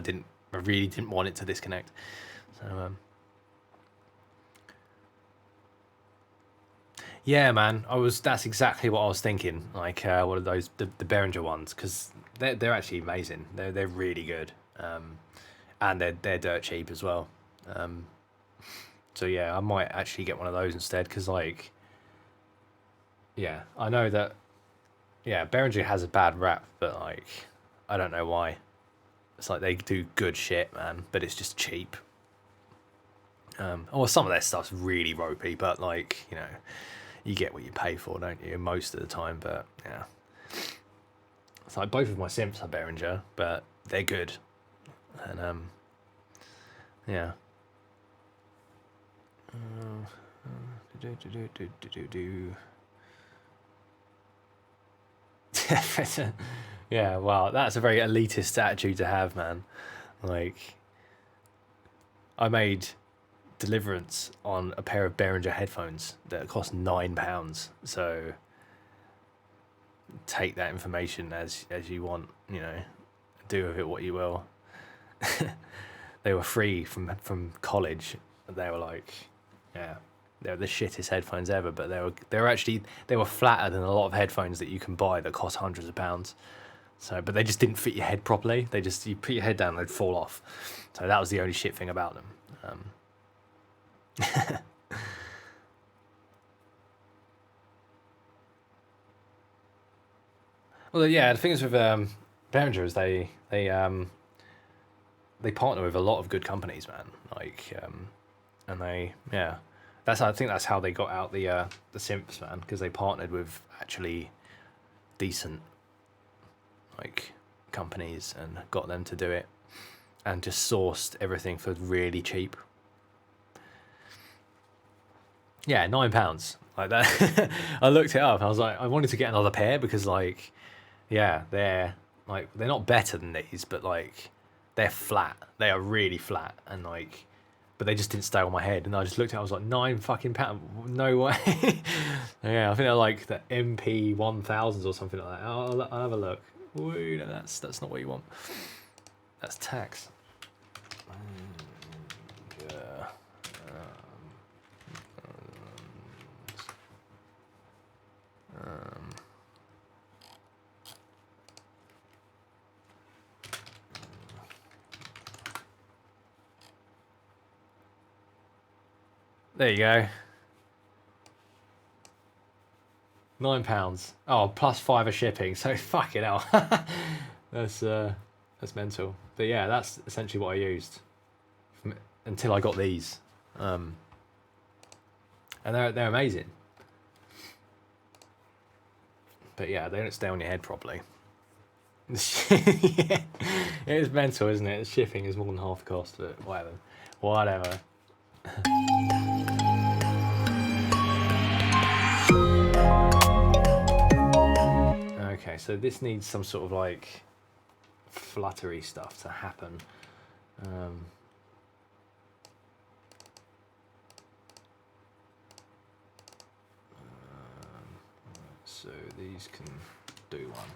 really didn't want it to disconnect. So yeah, man, that's exactly what I was thinking. Like one of those the Behringer ones, because they're actually amazing. They're really good, and they're dirt cheap as well. So yeah, I might actually get one of those instead, because like, yeah, I know that, yeah, Behringer has a bad rap, but like, I don't know why. It's like they do good shit, man, but it's just cheap. Or some of their stuff's really ropey, but like, you know, you get what you pay for, don't you? Most of the time, but yeah. It's like both of my synths are Behringer, but they're good, and yeah. Yeah, wow, that's a very elitist attitude to have, man. Like, I made Deliverance on a pair of Behringer headphones that cost £9. So take that information as you want, you know, do with it what you will. They were free from college. They were like, yeah, they were the shittest headphones ever, but they were flatter than a lot of headphones that you can buy that cost hundreds of pounds. So, but they just didn't fit your head properly. You put your head down, they'd fall off. So that was the only shit thing about them. Well, yeah, the thing is with Behringer is they partner with a lot of good companies, man. Like, and I think that's how they got out the synths, man, because they partnered with actually decent like companies and got them to do it, and just sourced everything for really cheap. Yeah, £9 like that. I looked it up. I was like, I wanted to get another pair because like, yeah, they're not better than these, but like they're flat. They are really flat, and like but they just didn't stay on my head. And I just looked at it, I was like, £9 no way. Yeah, I think they're like the MP 1000s or something like that. I'll have a look. Wait, no, that's not what you want. That's tax. Yeah. There you go. £9. Oh, plus 5 of shipping. So fucking hell. That's mental. But yeah, that's essentially what I used until I got these, and they're amazing. But yeah, they don't stay on your head properly. Yeah, it's mental, isn't it? Shipping is more than half the cost of it. Whatever. Okay, so this needs some sort of like fluttery stuff to happen. So these can do one.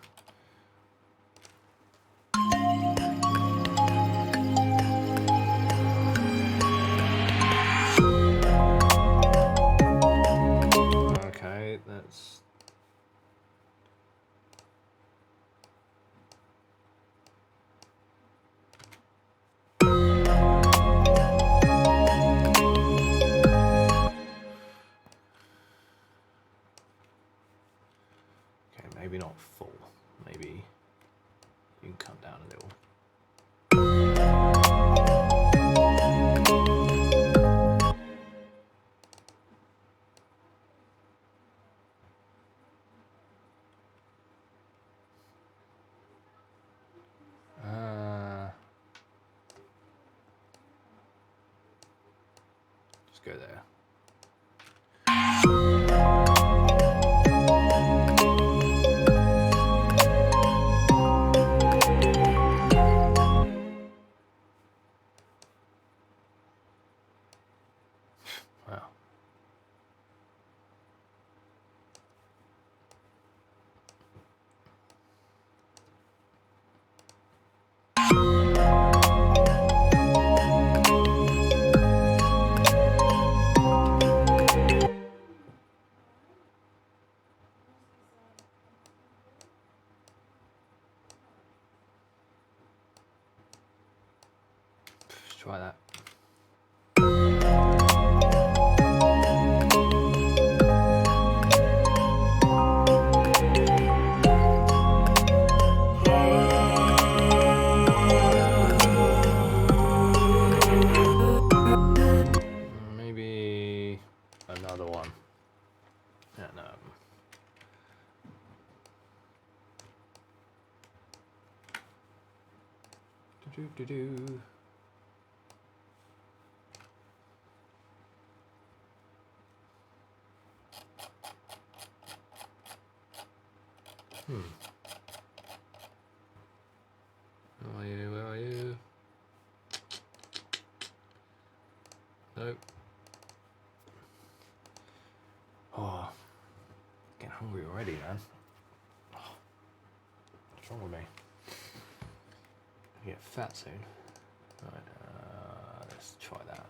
Okay, that's... Okay, maybe not full. Maybe you can cut down a little. Just go there. Wow. Let's try that. Maybe another one. Yeah, no. Do-do-do-do. Where are you? Where are you? Nope. Oh, getting hungry already, man. Oh, what's wrong with me? I get fat soon. Right, let's try that.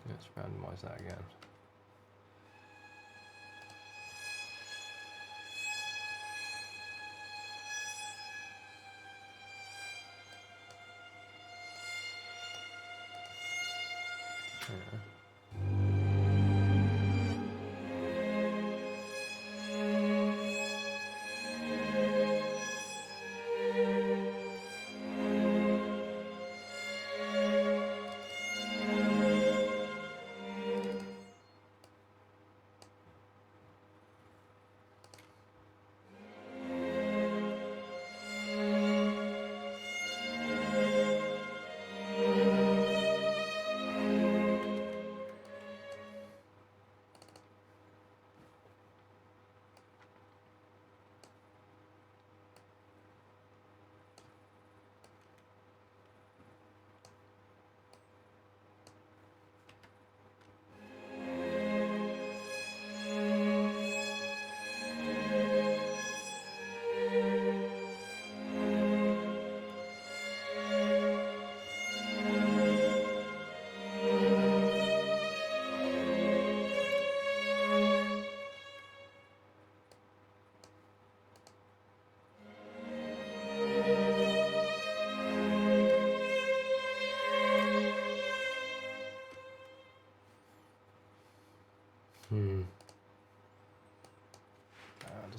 Let's randomize that again.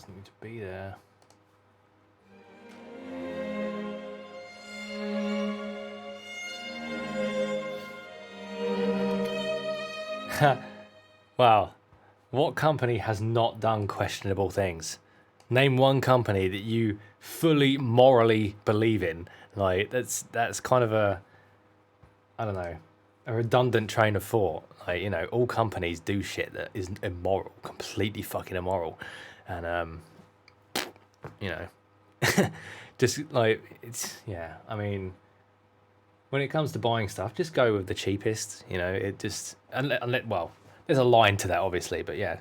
doesn't need to be there. Wow. What company has not done questionable things? Name one company that you fully morally believe in. Like that's kind of a, I don't know, a redundant train of thought. Like, you know, all companies do shit that is immoral, completely fucking immoral, and you know, just like it's yeah. I mean, when it comes to buying stuff, just go with the cheapest. You know, it just and well, there's a line to that, obviously, but yeah.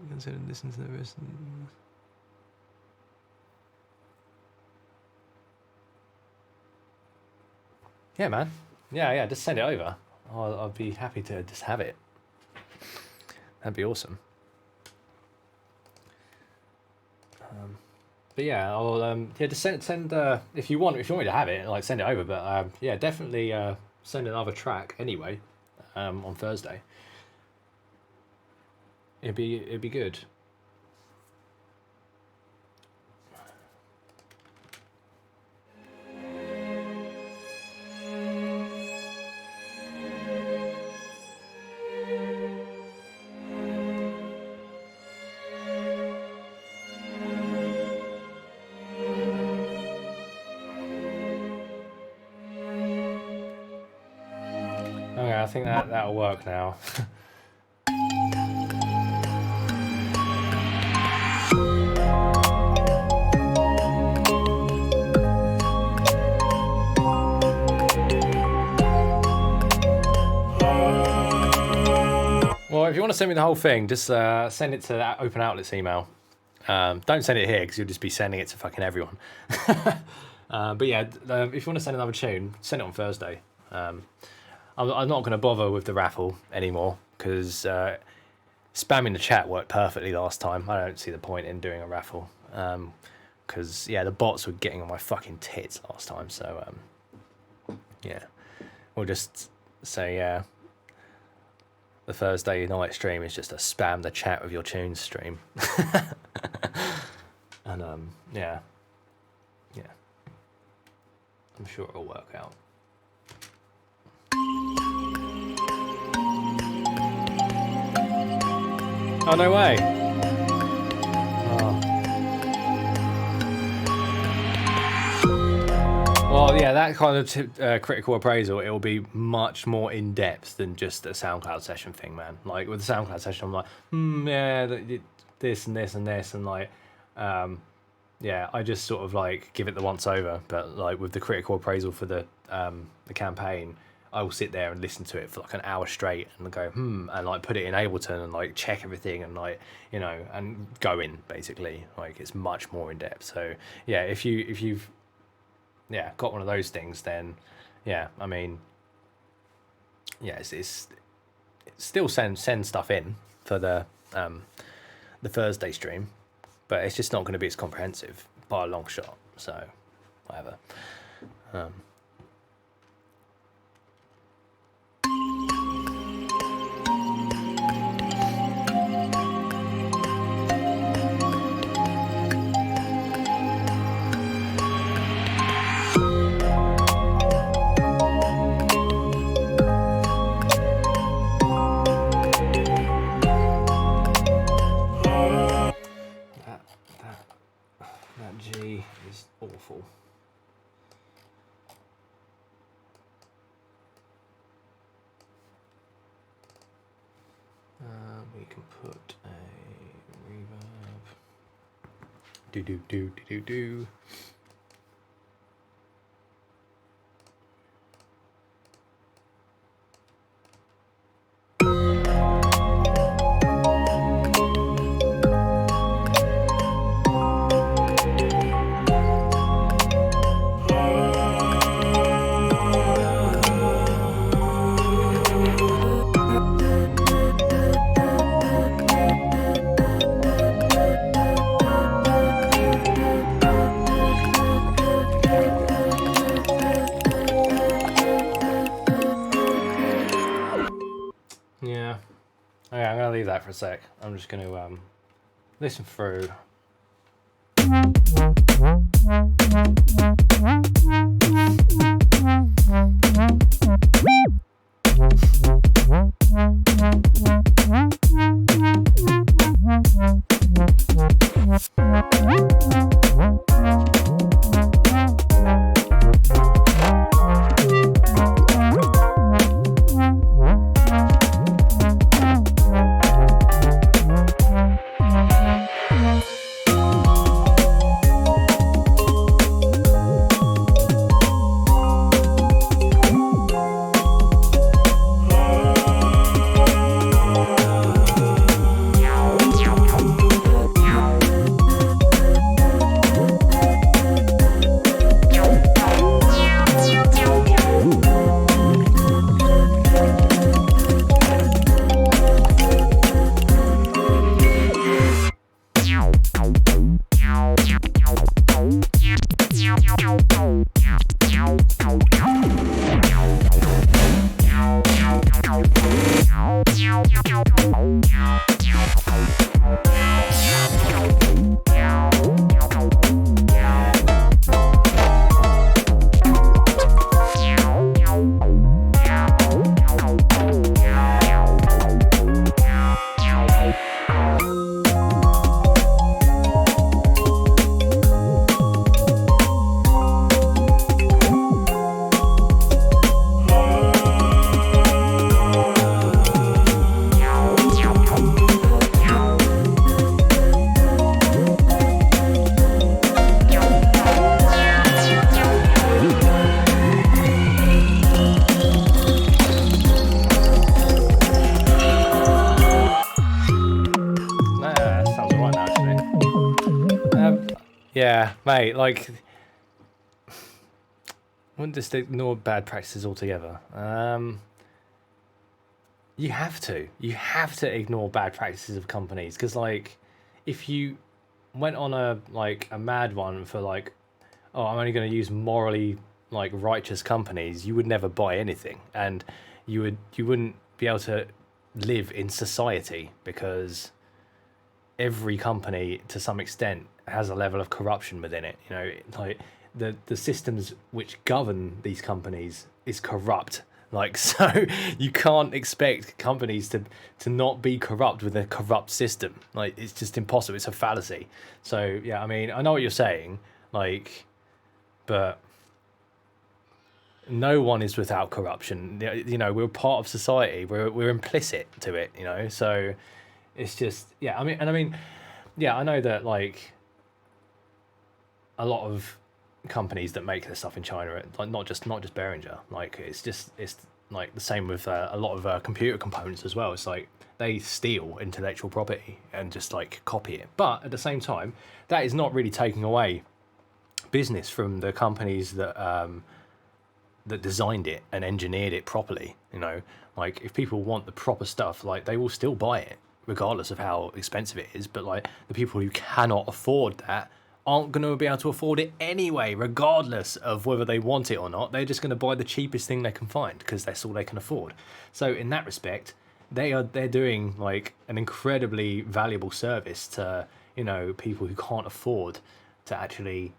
Consider listening to the rest. Yeah, man. Yeah. Just send it over. I'll be happy to just have it. That'd be awesome. But yeah, I'll just send if you want me to have it, like send it over. But yeah, definitely send another track anyway on Thursday. It'd be good. Okay, I think that'll work now. Well, if you want to send me the whole thing, just send it to that Open Outlets email. Don't send it here because you'll just be sending it to fucking everyone. But yeah, if you want to send another tune, send it on Thursday. I'm not going to bother with the raffle anymore because spamming the chat worked perfectly last time. I don't see the point in doing a raffle because yeah, the bots were getting on my fucking tits last time. So yeah, we'll just say the Thursday night stream is just a spam the chat with your tunes stream. And yeah, I'm sure it'll work out. Oh, no way. Oh. Well, yeah, that kind of critical appraisal, it will be much more in depth than just a SoundCloud session thing, man. Like with the SoundCloud session, I'm like, yeah, this and this and this, and like, yeah, I just sort of like give it the once over. But like with the critical appraisal for the campaign, I will sit there and listen to it for like an hour straight and go and like put it in Ableton and like check everything and like, you know, and go in basically. Like it's much more in depth. So yeah, if you've got one of those things, then yeah, I mean, yeah, it's still send stuff in for the Thursday stream, but it's just not going to be as comprehensive by a long shot. So whatever. That G is awful. We can put a reverb. Do. for a sec. I'm just going to listen through. Yeah, mate, like, wouldn't just ignore bad practices altogether. You have to ignore bad practices of companies, because, like, if you went on a mad one for, like, oh, I'm only going to use morally, like, righteous companies, you would never buy anything, and you wouldn't be able to live in society, because every company to some extent has a level of corruption within it. You know, like the systems which govern these companies is corrupt. Like, so you can't expect companies to not be corrupt with a corrupt system. Like, it's just impossible. It's a fallacy. So yeah, I mean, I know what you're saying, like, but no one is without corruption. You know, we're part of society. We're implicit to it. You know, so it's just, yeah. I mean, yeah. I know that, like, a lot of companies that make their stuff in China, like, not just Behringer. Like, it's like the same with a lot of computer components as well. It's like they steal intellectual property and just, like, copy it. But at the same time, that is not really taking away business from the companies that that designed it and engineered it properly. You know, like, if people want the proper stuff, like, they will still buy it regardless of how expensive it is. But, like, the people who cannot afford that aren't going to be able to afford it anyway, regardless of whether they want it or not. They're just going to buy the cheapest thing they can find because that's all they can afford. So in that respect, they're doing, like, an incredibly valuable service to, you know, people who can't afford to actually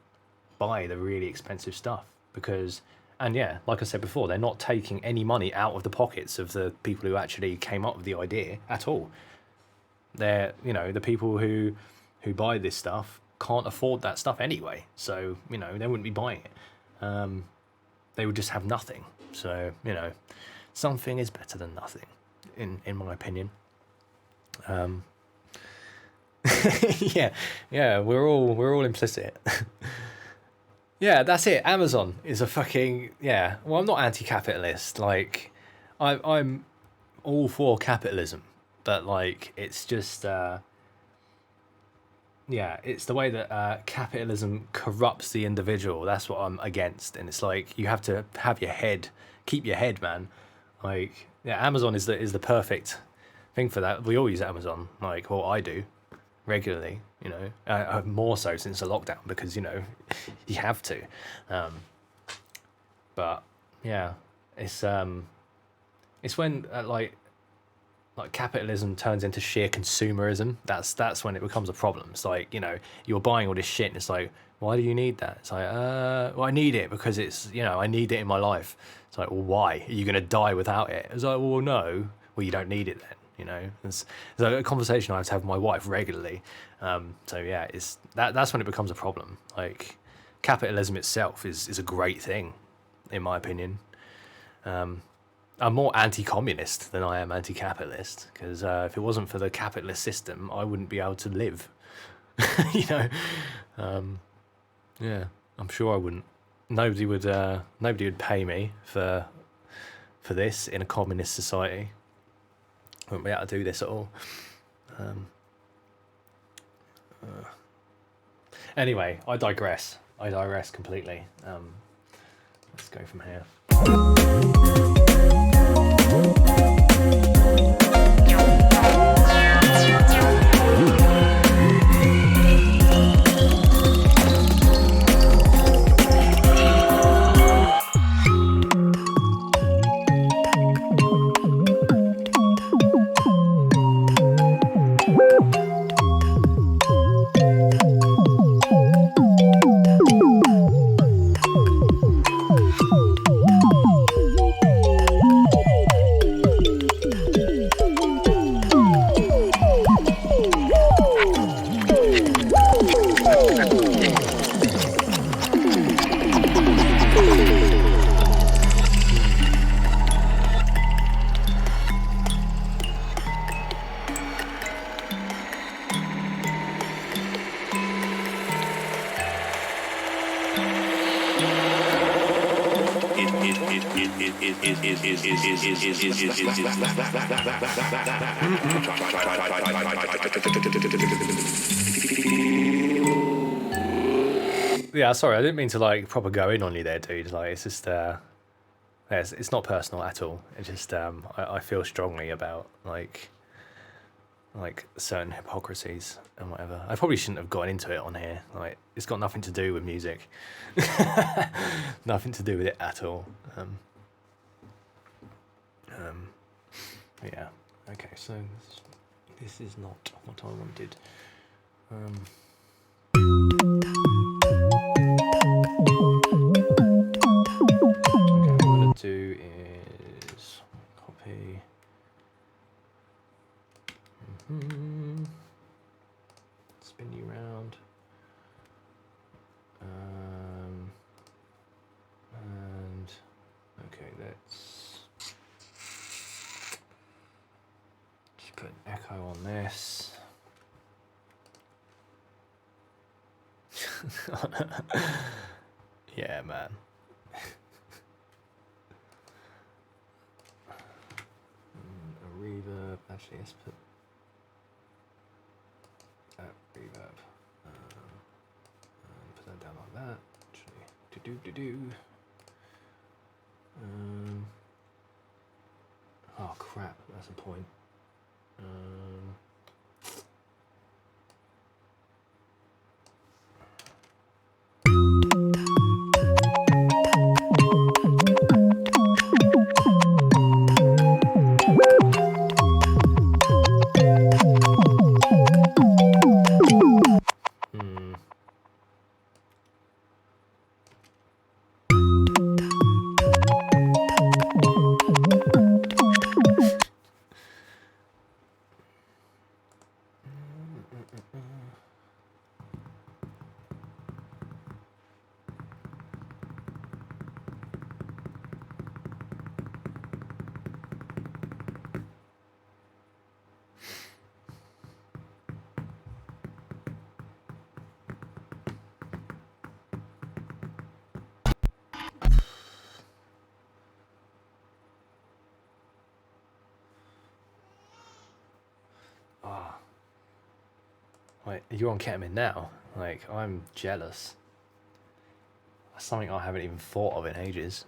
buy the really expensive stuff. Because, and yeah, like I said before, they're not taking any money out of the pockets of the people who actually came up with the idea at all. They're, you know, the people who buy this stuff can't afford that stuff anyway, so, you know, they wouldn't be buying it. They would just have nothing. So, you know, something is better than nothing, in my opinion. yeah, we're all implicit. Yeah, that's it. Amazon is a fucking, yeah. Well, I'm not anti-capitalist. Like, I'm all for capitalism, but, like, it's just yeah, it's the way that capitalism corrupts the individual. That's what I'm against. And it's like, you have to have your head, keep your head, man. Like, yeah, Amazon is the perfect thing for that. We all use Amazon, like, well, I do regularly, you know, more so since the lockdown, because, you know, you have to. But yeah, it's when like, like capitalism turns into sheer consumerism, that's when it becomes a problem. It's like, you know, you're buying all this shit and it's like, why do you need that? It's like, well, I need it because it's, you know, I need it in my life. It's like, well, why? Are you going to die without it? It's like, well, no. Well, you don't need it then, you know. It's a conversation I have to have with my wife regularly. So yeah, that's when it becomes a problem. Like, capitalism itself is a great thing, in my opinion. I'm more anti-communist than I am anti-capitalist, because if it wasn't for the capitalist system, I wouldn't be able to live. You know, yeah, I'm sure I wouldn't. Nobody would pay me for this in a communist society. I wouldn't be able to do this at all. Anyway, I digress. I digress completely. Let's go from here. Yeah, sorry, I didn't mean to like proper go in on you there, dude. Like, it's just it's not personal at all. It's just I feel strongly about like certain hypocrisies and whatever. I probably shouldn't have got into it on here. Like, it's got nothing to do with music. Nothing to do with it at all. Yeah. Okay, so this is not what I wanted. Okay, what I'm gonna do is copy. Spin you round. And okay, let's just put an echo on this. Yeah, man. A reverb. Actually, let's put reverb. Put that down like that. Actually, oh crap, that's a point. Like, you're on ketamine now? Like, I'm jealous. That's something I haven't even thought of in ages.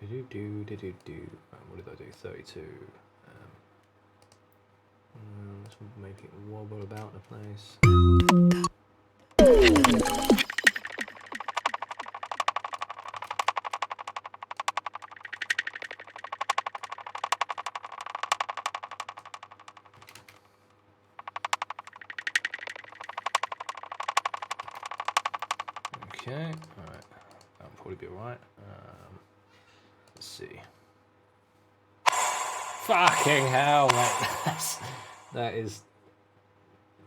What did I do? 32. Let's make it wobble about the place. Okay, alright, that'll probably be alright. Let's see. Fucking hell, mate.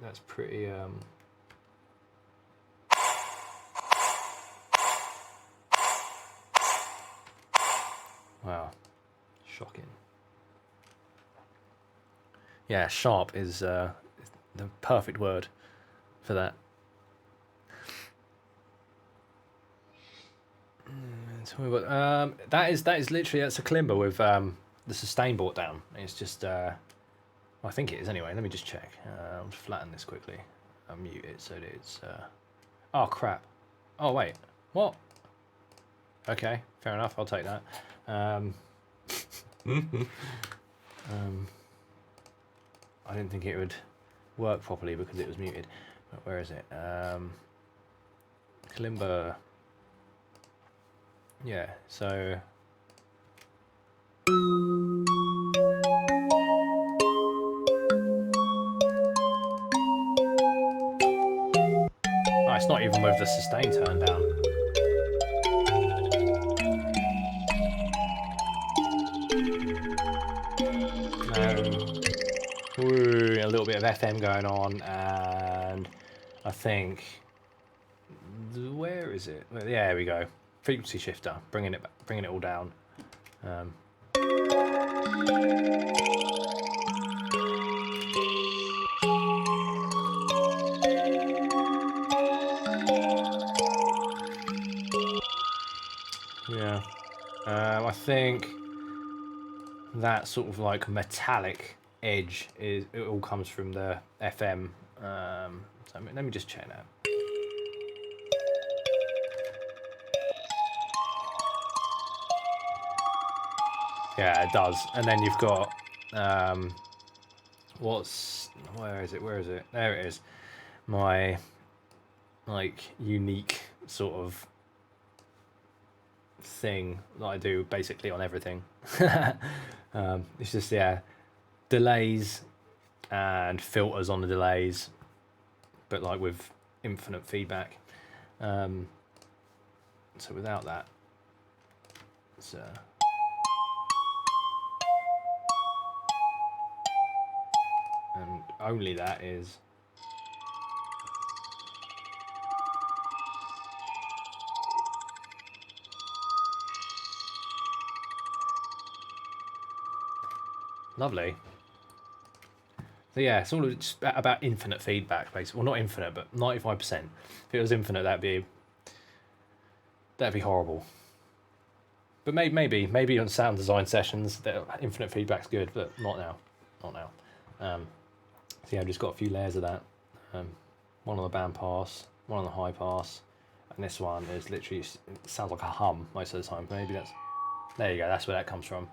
That's pretty, wow, shocking. Yeah, sharp is the perfect word for that. That is literally, that's a Kalimba with the sustain brought down. It's just I think it is anyway. Let me just check. I'll just flatten this quickly. I'll mute it so that it's oh crap. Oh wait, what? Okay, fair enough, I'll take that. I didn't think it would work properly because it was muted. But where is it? Kalimba. Yeah, so oh, it's not even with the sustain turned down. A little bit of FM going on, and I think where is it? Well, yeah, there we go. Frequency shifter, bringing it all down. Yeah, I think that sort of like metallic edge it all comes from the FM. So let me just check that. Yeah, it does. And then you've got where is it? There it is. My like unique sort of thing that I do basically on everything. It's just delays and filters on the delays, but like with infinite feedback. So without that, it's and only that is lovely. So yeah, it's all just about infinite feedback, basically. Well, not infinite, but 95%. If it was infinite, that'd be horrible. But maybe on sound design sessions, that infinite feedback's good, but not now. So yeah, I've just got a few layers of that. One on the band pass, one on the high pass, and this one is literally, it sounds like a hum most of the time. Maybe there you go, that's where that comes from.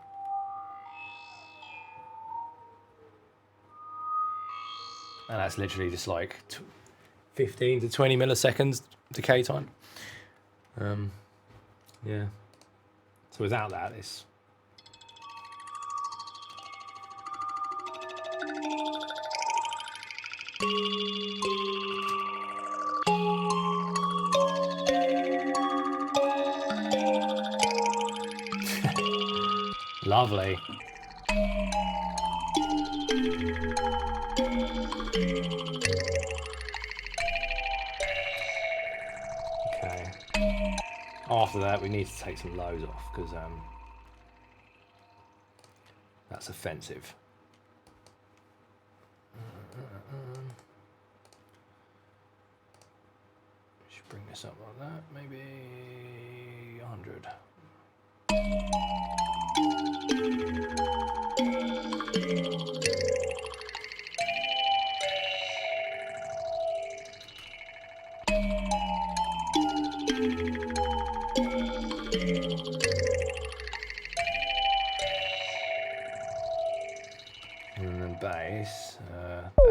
And that's literally just like 15 to 20 milliseconds decay time. Yeah. So without that, it's lovely. Okay. After that, we need to take some lows off because that's offensive. Should bring this up like that, maybe 100.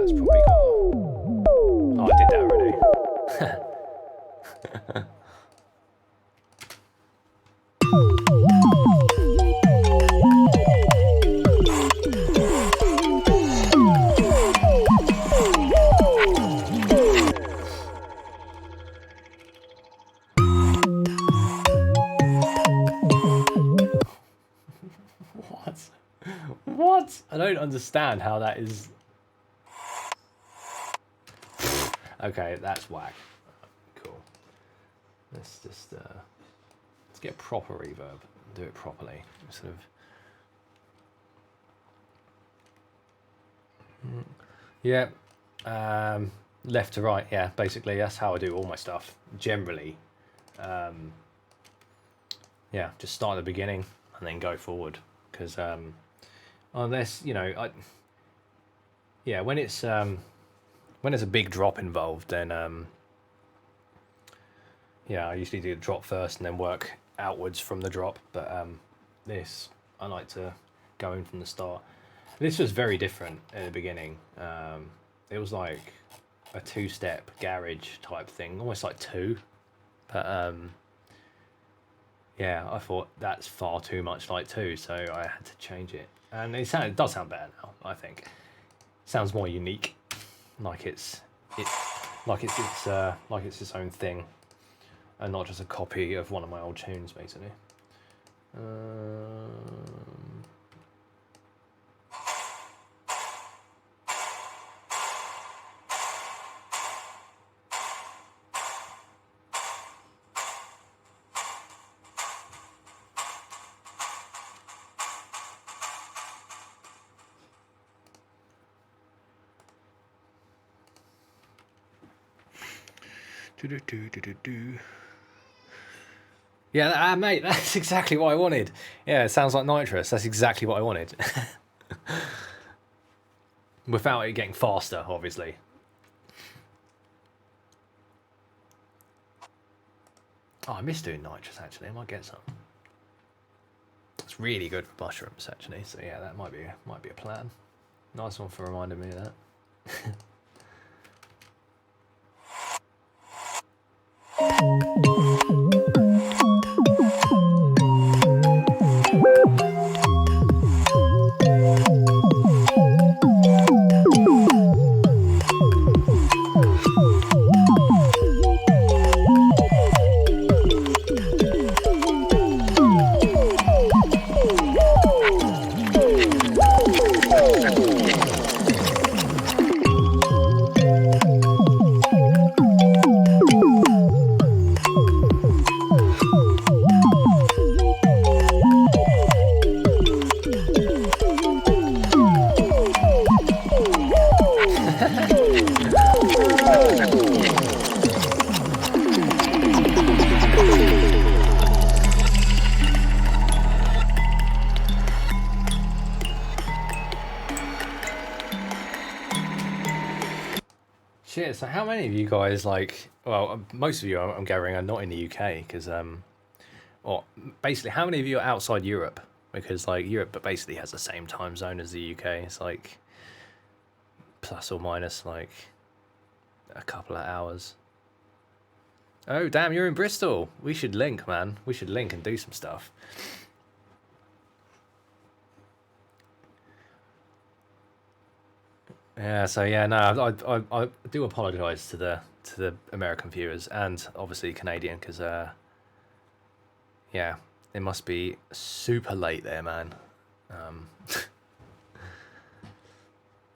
that's probably got... Oh, I did that already. What? What? I don't understand how that is... Okay, that's whack. Cool. Let's just let's get proper reverb. Do it properly. Sort of. Yeah. Left to right. Yeah. Basically, that's how I do all my stuff. Generally. Yeah. Just start at the beginning and then go forward. Because unless yeah, when it's when there's a big drop involved, then yeah, I usually do the drop first and then work outwards from the drop. But this, I like to go in from the start. This was very different at the beginning. It was like a two-step garage type thing, almost like two. But yeah, I thought that's far too much like two, so I had to change it. And it does sound better now, I think. It sounds more unique, like it's its own thing, and not just a copy of one of my old tunes, basically. Yeah, mate, that's exactly what I wanted. Yeah, it sounds like nitrous. That's exactly what I wanted. Without it getting faster, obviously. Oh, I miss doing nitrous, actually. I might get some. It's really good for mushrooms, actually. So yeah, that might be a plan. Nice one for reminding me of that. Shit, so how many of you guys, like, well, most of you, I'm gathering, are not in the UK, because, or basically, how many of you are outside Europe? Because, like, Europe basically has the same time zone as the UK. It's, like, plus or minus, like, a couple of hours. Oh, damn, you're in Bristol. We should link, man. We should link and do some stuff. Yeah, so yeah, no, I do apologise to the American viewers and obviously Canadian, because yeah, it must be super late there, man.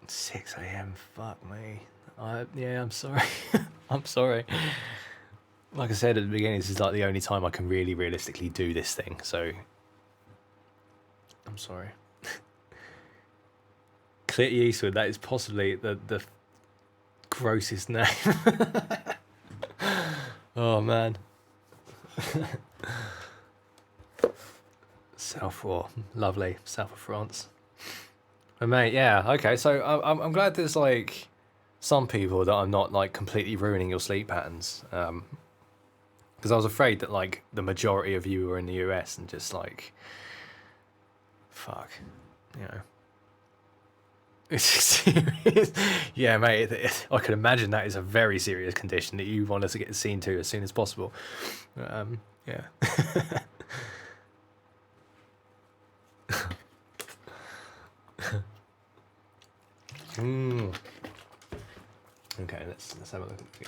6 a.m. Fuck me. Yeah, I'm sorry. I'm sorry. Like I said at the beginning, this is like the only time I can really realistically do this thing, so I'm sorry. Clint Eastwood, that is possibly the grossest name. Oh man. Lovely, south of France. But mate, yeah, okay. So I'm glad there's like some people that I'm not like completely ruining your sleep patterns. Because I was afraid that like the majority of you were in the US and just like, fuck, you know. It's serious. Yeah, mate. I can imagine that is a very serious condition that you want us to get seen to as soon as possible. Yeah. Mm. Okay, let's have a look at it.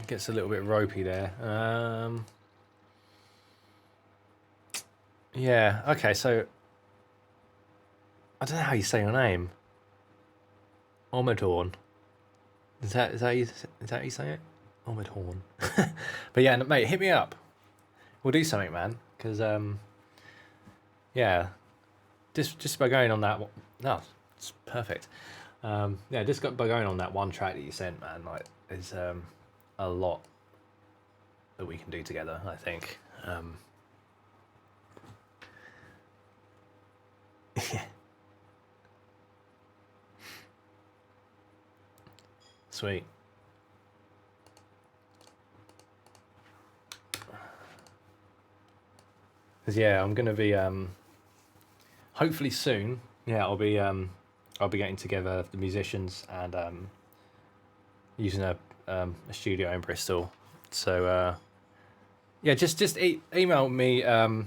Gets a little bit ropey there. Yeah. Okay. So I don't know how you say your name. Omidorn. Is that how you say it? Omidorn. But yeah, mate, hit me up. We'll do something, man. Because yeah, just by going on that. No, it's perfect. Yeah, just by going on that one track that you sent, man. Like, there's a lot that we can do together, I think. Yeah. Sweet. Cause yeah, I'm gonna be hopefully soon. Yeah, I'll be getting together the musicians and using a studio in Bristol. So yeah, just email me to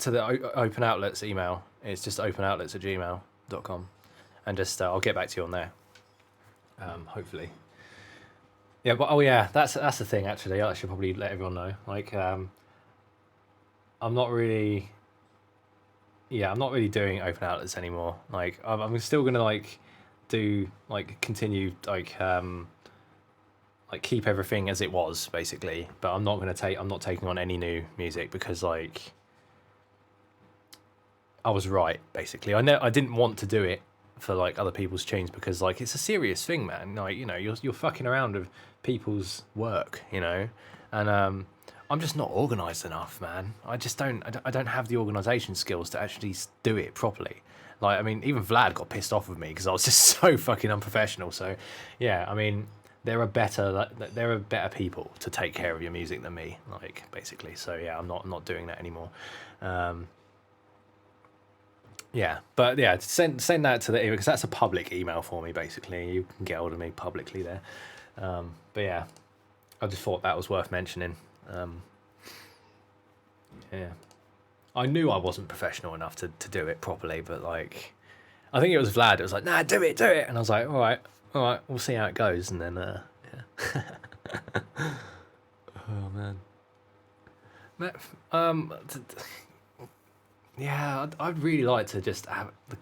the Open Outlets email. It's just openoutlets@gmail.com, and just I'll get back to you on there. Hopefully. Yeah, but oh yeah, that's the thing. Actually, I should probably let everyone know. Like, I'm not really. Yeah, I'm not really doing open outlets anymore. Like, I'm still gonna like do like continue like keep everything as it was basically, but I'm not taking on any new music because like I was right basically. I didn't want to do it for like other people's tunes because like it's a serious thing, man. Like, you know, you're fucking around with people's work, you know, and I'm just not organized enough, man. I don't have the organization skills to actually do it properly. Like, I mean, even Vlad got pissed off with me because I was just so fucking unprofessional. So yeah, I mean, there are better people to take care of your music than me, like, basically. So yeah, I'm not doing that anymore. Yeah, but yeah, send that to the email because that's a public email for me. Basically, you can get hold of me publicly there. But yeah, I just thought that was worth mentioning. Yeah, I knew I wasn't professional enough to do it properly, but like, I think it was Vlad. It was like, nah, do it, and I was like, all right, we'll see how it goes, and then yeah. Oh man. Yeah, I'd really like to just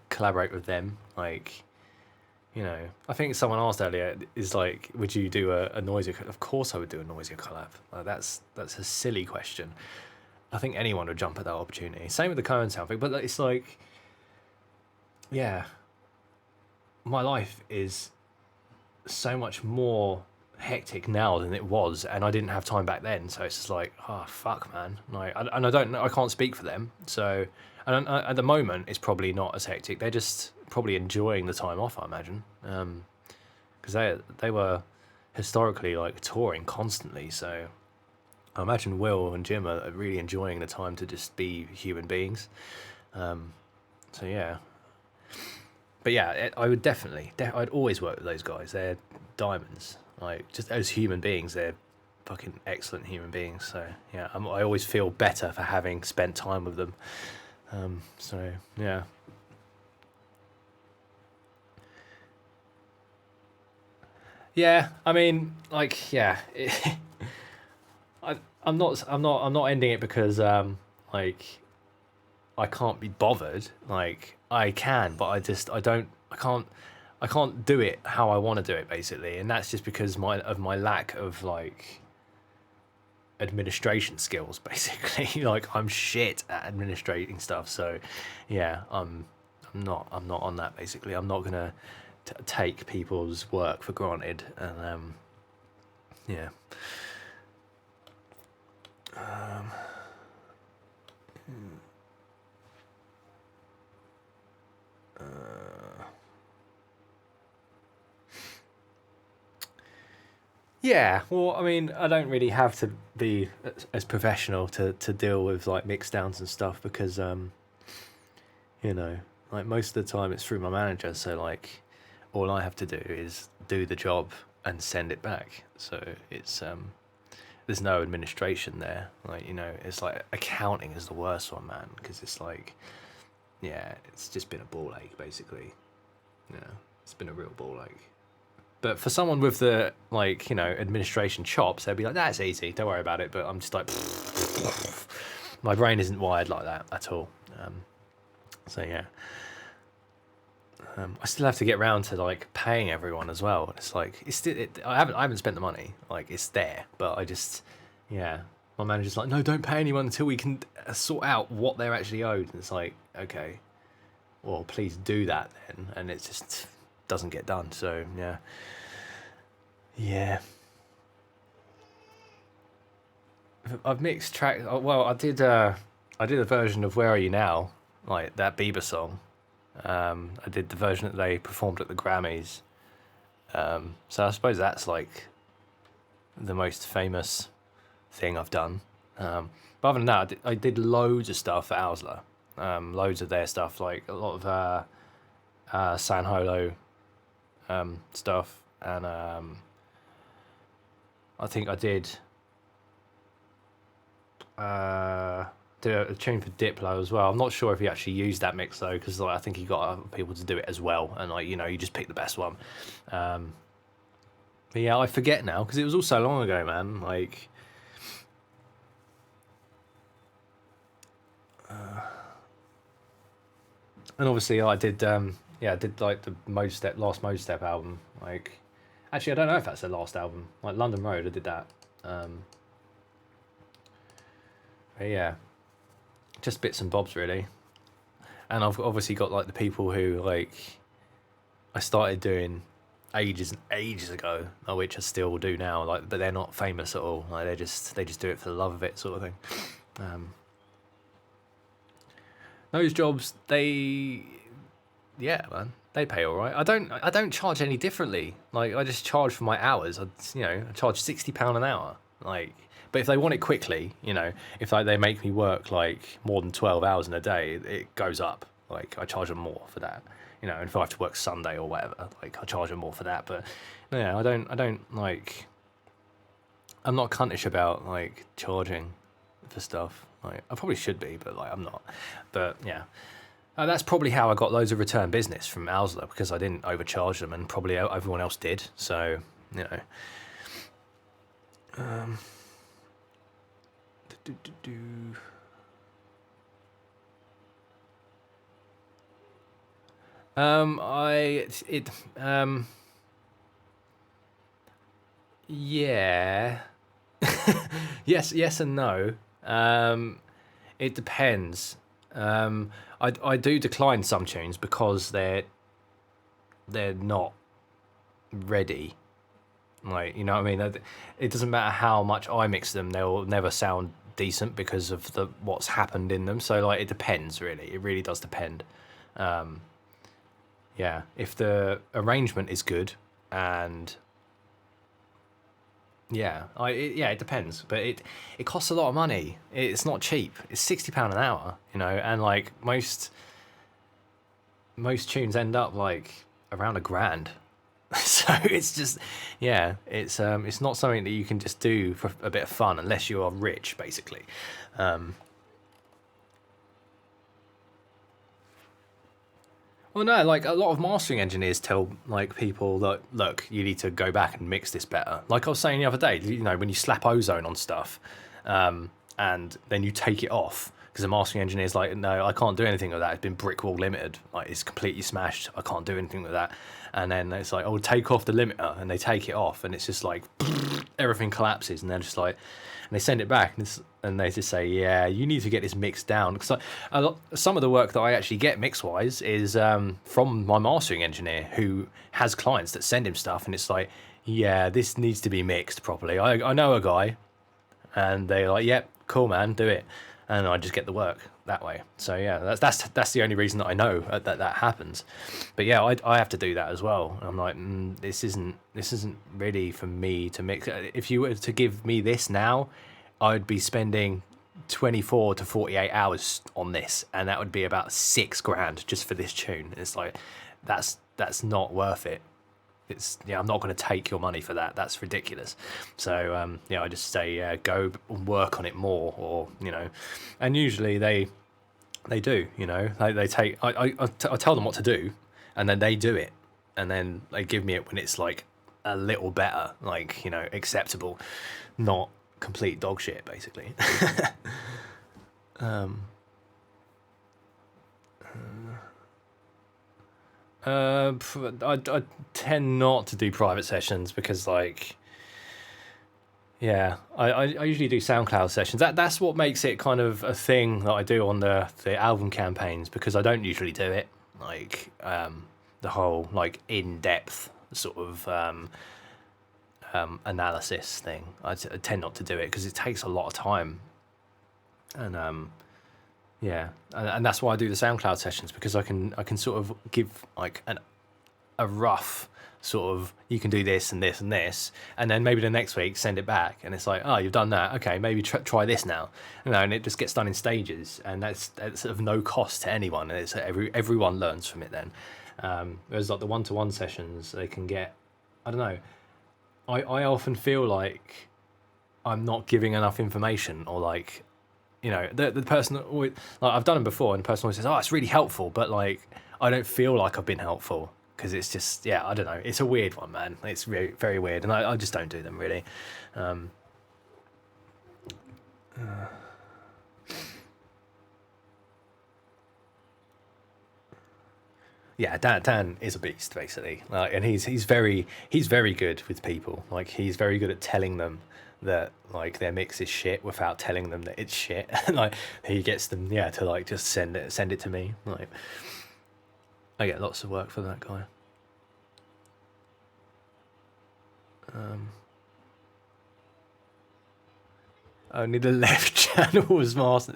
collaborate with them. Like, you know, I think someone asked earlier, is like, would you do a noisier? Of course, I would do a noisier collab. Like, that's a silly question. I think anyone would jump at that opportunity. Same with the Cohen sound thing, but it's like, yeah, my life is so much more hectic now than it was, and I didn't have time back then. So it's just like, oh fuck, man. Like, and I can't speak for them. So, and at the moment, it's probably not as hectic. They're just probably enjoying the time off, I imagine, because they were historically like touring constantly. So I imagine Will and Jim are really enjoying the time to just be human beings. So yeah, but yeah, I would definitely, I'd always work with those guys. They're diamonds. Like, just as human beings, they're fucking excellent human beings. So yeah, I always feel better for having spent time with them. So yeah. Yeah, I mean, like, yeah. I'm not ending it because like I can't be bothered. Like, I can, but I can't do it how I want to do it basically, and that's just because of my lack of like administration skills basically. Like I'm shit at administrating stuff, so yeah, I'm not on that basically. I'm not gonna take people's work for granted, and yeah. Yeah, well, I mean, I don't really have to be as professional to deal with like mix downs and stuff because you know, like most of the time it's through my manager, so like all I have to do is do the job and send it back. So it's there's no administration there. Like, you know, it's like accounting is the worst one, man, because it's like, yeah, it's just been a ball ache basically. Yeah, it's been a real ball ache. But for someone with the, like, you know, administration chops, they'd be like, that's easy, don't worry about it. But I'm just like, my brain isn't wired like that at all. So yeah, I still have to get round to like paying everyone as well. It's like I haven't spent the money. Like it's there, but I just, yeah. My manager's like, no, don't pay anyone until we can sort out what they're actually owed. And it's like, okay, well, please do that then. And it just doesn't get done. So yeah, yeah. I've mixed track. Well, I did a version of "Where Are You Now," like that Bieber song. I did the version that they performed at the Grammys. So I suppose that's like the most famous thing I've done. But other than that, I did loads of stuff for Ausla. Loads of their stuff, like a lot of San Holo stuff, and I think I did do a tune for Diplo as well. I'm not sure if he actually used that mix though, because like, I think he got other people to do it as well, and like, you know, you just pick the best one. But yeah, I forget now because it was all so long ago, man. Like, and obviously I did I did like the last Mode Step album. Like, actually I don't know if that's their last album. Like London Road, I did that. But yeah, just bits and bobs really. And I've obviously got like the people who like I started doing ages and ages ago, which I still do now. Like, but they're not famous at all. Like they just do it for the love of it, sort of thing. Those jobs, yeah, man, they pay all right. I don't charge any differently. Like I just charge for my hours. I charge £60 an hour. Like, but if they want it quickly, you know, if like they make me work like more than 12 hours in a day, it goes up. Like I charge them more for that. You know, and if I have to work Sunday or whatever, like I charge them more for that. But yeah, I don't like. I'm not cuntish about like charging for stuff. Like I probably should be, but like I'm not. But yeah, that's probably how I got loads of return business from Ausla, because I didn't overcharge them, and probably everyone else did. So you know. Yeah. Yes and no. It depends. I do decline some tunes because they're not ready. Like, you know what I mean? It doesn't matter how much I mix them; they'll never sound decent because of what's happened in them. So like, it depends really. It really does depend. Yeah, if the arrangement is good, and yeah, it depends. But it costs a lot of money. It's not cheap. It's £60 an hour, you know, and like most tunes end up like around £1,000. So it's just, yeah, it's not something that you can just do for a bit of fun unless you are rich, basically. Well, no, like a lot of mastering engineers tell like people that, look, you need to go back and mix this better. Like I was saying the other day, you know, when you slap ozone on stuff, and then you take it off because the mastering engineer's like, no, I can't do anything with that. It's been brick wall limited. Like it's completely smashed. I can't do anything with that. And then it's like, oh, take off the limiter, and they take it off, and it's just like, everything collapses, and they're just like, and they send it back, and they just say, yeah, you need to get this mixed down, because some of the work that I actually get mix wise is from my mastering engineer, who has clients that send him stuff, and it's like, yeah, this needs to be mixed properly. I know a guy, and they're like, yep, cool, man, do it, and I just get the work that way. So yeah, that's the only reason that I know that happens. But yeah, I have to do that as well. I'm like, this isn't really for me to mix. If you were to give me this now, I'd be spending 24 to 48 hours on this, and that would be about $6,000 just for this tune. It's like, that's not worth it. I'm not going to take your money for that. That's ridiculous. So I just say, go work on it more, or and usually they do. They take. I tell them what to do, and then they do it, and then they give me it when it's like a little better, like acceptable, not complete dog shit, basically. I tend not to do private sessions because, like, yeah, I usually do SoundCloud sessions. That's what makes it kind of a thing that I do on the album campaigns, because I don't usually do it, like the whole like in-depth sort of analysis thing. I tend not to do it because it takes a lot of time, and yeah, and that's why I do the SoundCloud sessions, because I can sort of give like a rough sort of, you can do this and this and this, and then maybe the next week send it back, and it's like, oh, you've done that, okay, maybe try this now, and it just gets done in stages, and that's of no cost to anyone, and it's everyone learns from it then. Whereas like the one-to-one sessions, they can get, I don't know, I often feel like I'm not giving enough information, or like, the person always, like, I've done them before, and the person always says, oh, it's really helpful, but like, I don't feel like I've been helpful, because it's just, yeah, I don't know, it's a weird one, man. It's very, very weird, and I just don't do them really. Yeah, Dan is a beast, basically, and he's very good with people. Like, he's very good at telling them that like their mix is shit without telling them that it's shit. And like, he gets them, yeah, to like just send it to me. Like, I get lots of work for that guy. Only the left channel was mastered.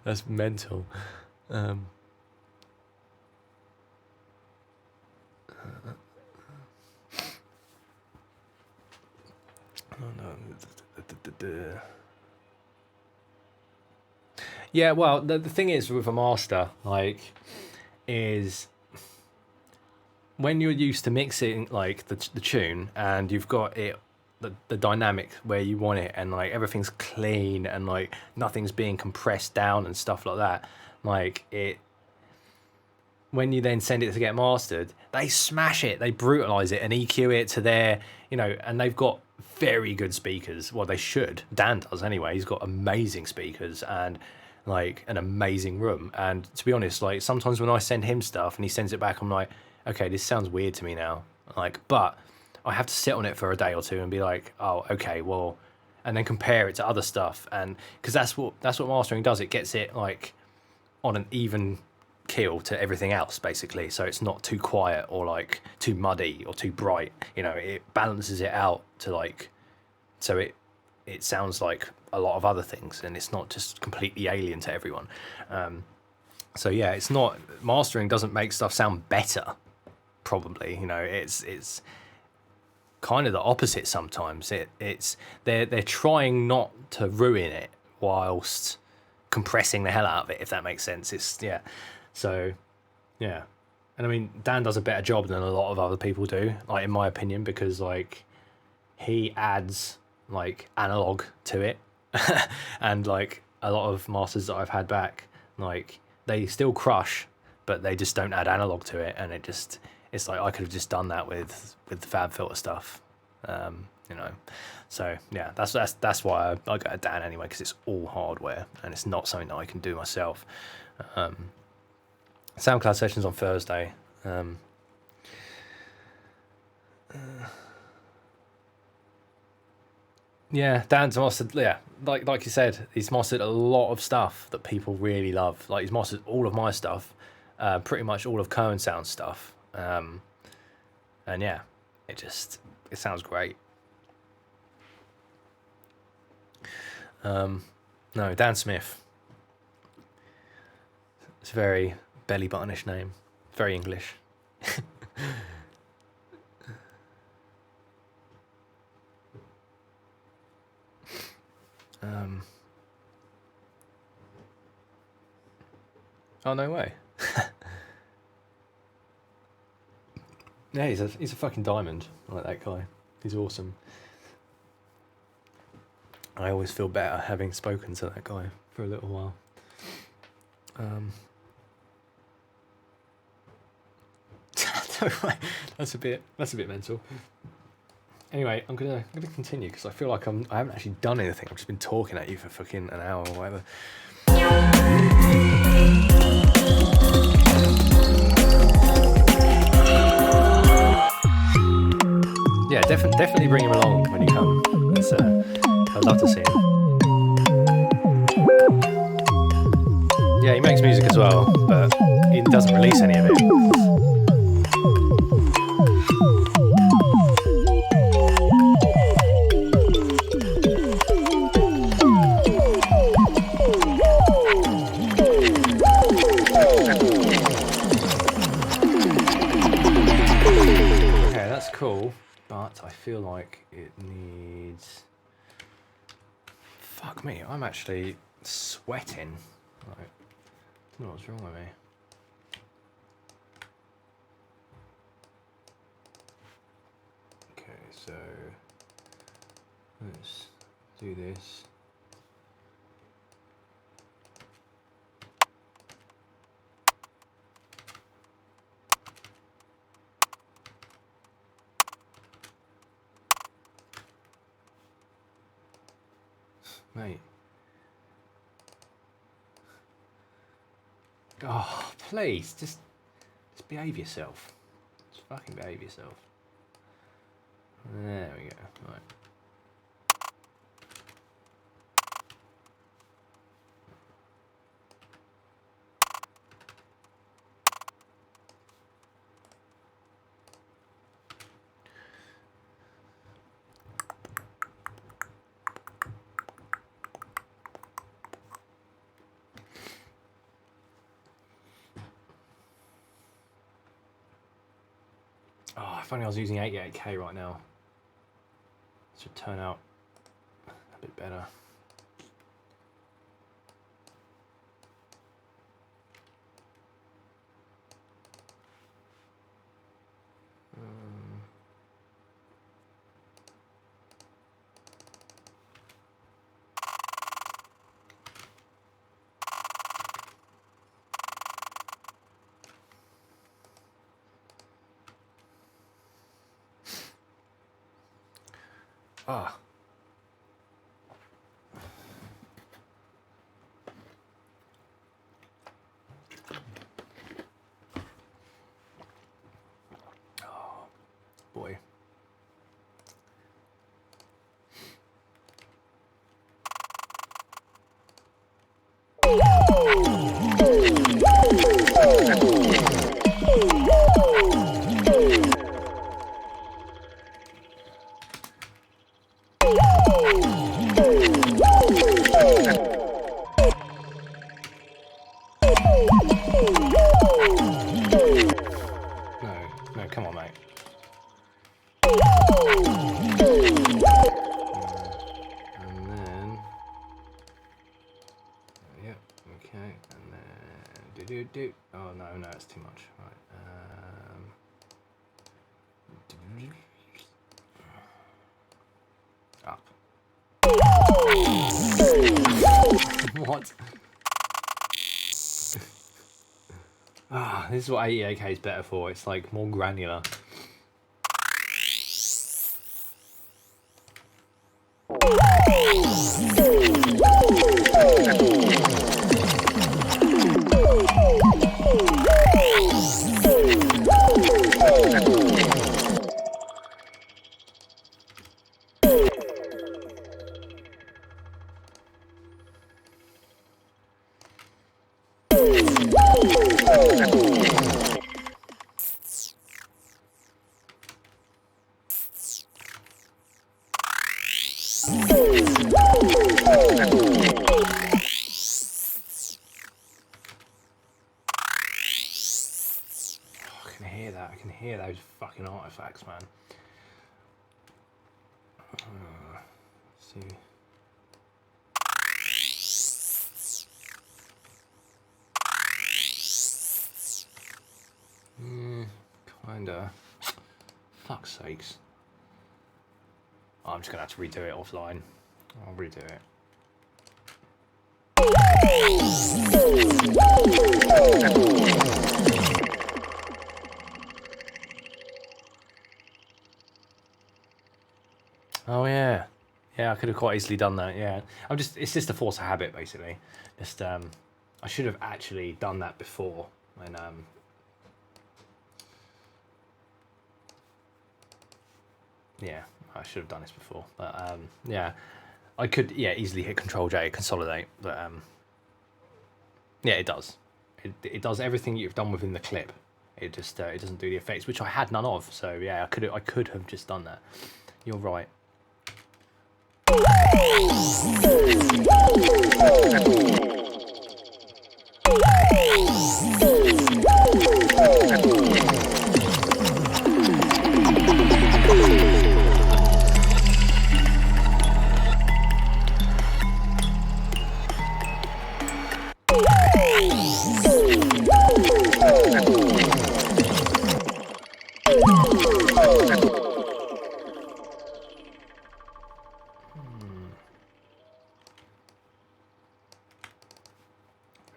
That's mental. Oh no. Yeah, well, the thing is with a master, like, is when you're used to mixing like the tune, and you've got it, the dynamic where you want it, and like everything's clean, and like nothing's being compressed down and stuff like that, like it, when you then send it to get mastered, they smash it, they brutalize it and EQ it to their, and they've got very good speakers. Well, they should. Dan does anyway. He's got amazing speakers and like an amazing room. And to be honest, like, sometimes when I send him stuff and he sends it back, I'm like, okay, this sounds weird to me now. Like, but I have to sit on it for a day or two and be like, oh, okay, well, and then compare it to other stuff. And because that's what mastering does. It gets it like on an even keel to everything else, basically, so it's not too quiet or like too muddy or too bright. It balances it out to like, so it sounds like a lot of other things, and it's not just completely alien to everyone. So yeah, it's not, mastering doesn't make stuff sound better, probably. It's kind of the opposite sometimes. It's they're trying not to ruin it whilst compressing the hell out of it, if that makes sense. It's, yeah. So, yeah, and I mean, Dan does a better job than a lot of other people do, like, in my opinion, because like he adds like analog to it, and like a lot of masters that I've had back, like, they still crush, but they just don't add analog to it, and it's like I could have just done that with the Fab Filter stuff, So yeah, that's why I go to Dan anyway, because it's all hardware and it's not something that I can do myself. SoundCloud sessions on Thursday. Yeah, Dan's mastered. Yeah, like you said, he's mastered a lot of stuff that people really love. Like he's mastered all of my stuff, pretty much all of Cohen Sound stuff. And yeah, it sounds great. No, Dan Smith. It's a very belly buttonish name. Very English. Oh no way. Yeah, he's a fucking diamond. I like that guy. He's awesome. I always feel better having spoken to that guy for a little while. That's a bit mental. Anyway, I'm gonna continue because I feel like I haven't actually done anything. I've just been talking at you for fucking an hour or whatever. Yeah, definitely bring him along when you come. I'd love to see him. Yeah, he makes music as well, but he doesn't release any of it. Okay, that's cool, but I feel like it needs... Fuck me, I'm actually sweating. Right. I don't know what's wrong with me. Okay, so let's do this. Mate. Oh, please, just behave yourself. Just fucking behave yourself. There we go. Right. Oh, if only I was using 88K right now. This would turn out a bit better. Ah. Oh, boy. No, come on, mate. And then, yep, okay, and then do. Oh no, it's too much. Right. Up. What? Ah, this is what 88K is better for. It's like more granular. fucking artifacts, man. Let's see. Kinda. Fuck's sakes. Oh, I'm just gonna have to redo it offline. I'll redo it. Oh yeah. Yeah, I could have quite easily done that, yeah. It's just a force of habit basically. Just I should have actually done that before when yeah, I should have done this before. But yeah. I could easily hit Control J, consolidate, but yeah, it does. It does everything you've done within the clip. It just it doesn't do the effects, which I had none of. So yeah, I could have just done that. You're right.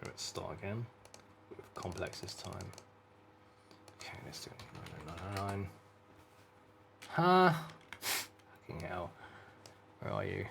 Let's start again with complex this time. Okay, let's do 999. Huh? Fucking hell. Where are you?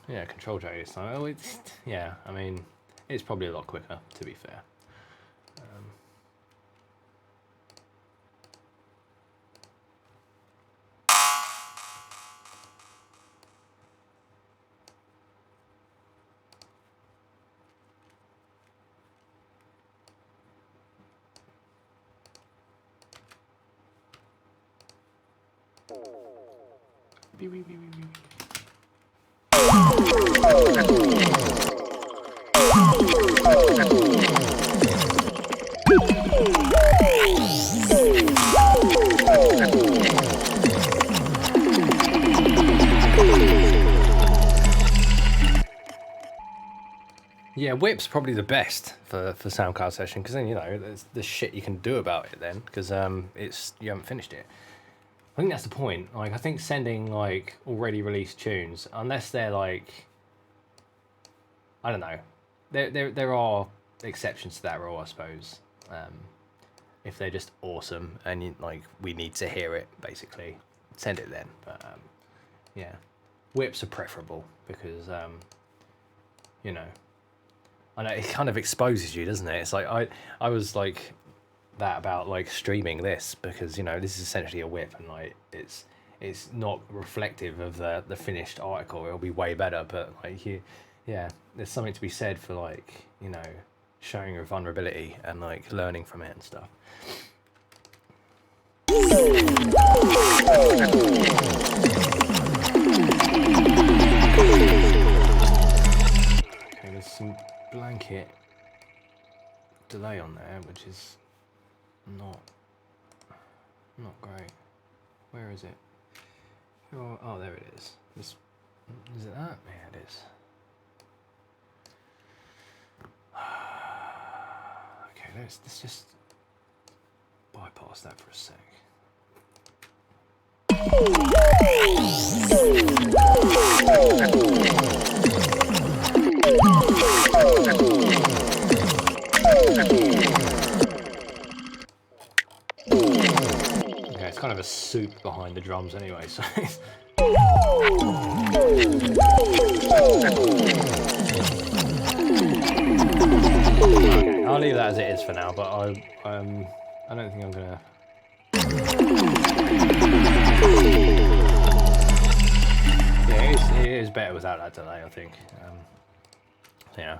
Yeah, Control J this time. Oh, it's yeah. I mean, it's probably a lot quicker, to be fair. Beep, beep, beep, beep, beep. Yeah, whip's probably the best for sound card session, because then, you know, there's shit you can do about it then, because you haven't finished it. I think that's the point. Like, I think sending like already released tunes, unless they're like, I don't know, there are exceptions to that rule, I suppose. If they're just awesome and like we need to hear it, basically, send it then. But yeah, whips are preferable because you know, I know it kind of exposes you, doesn't it? It's like I was like that about like streaming this because, you know, this is essentially a whip and like it's not reflective of the finished article. It'll be way better, but like yeah, there's something to be said for like, you know, showing your vulnerability and like learning from it and stuff. Okay, there's some blanket delay on there, which is not great. Where is it? Oh, there it is. Is it that? Yeah, it is. Okay, let's just bypass that for a sec. Okay, it's kind of a soup behind the drums anyway, so okay, I'll leave that as it is for now, but I don't think I'm gonna. Yeah, it is better without that delay, I think. Yeah.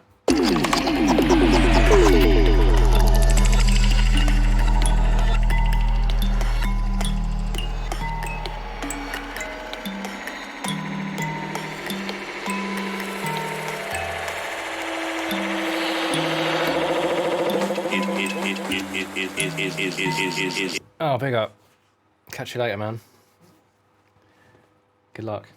Oh, big up. Catch you later, man. Good luck.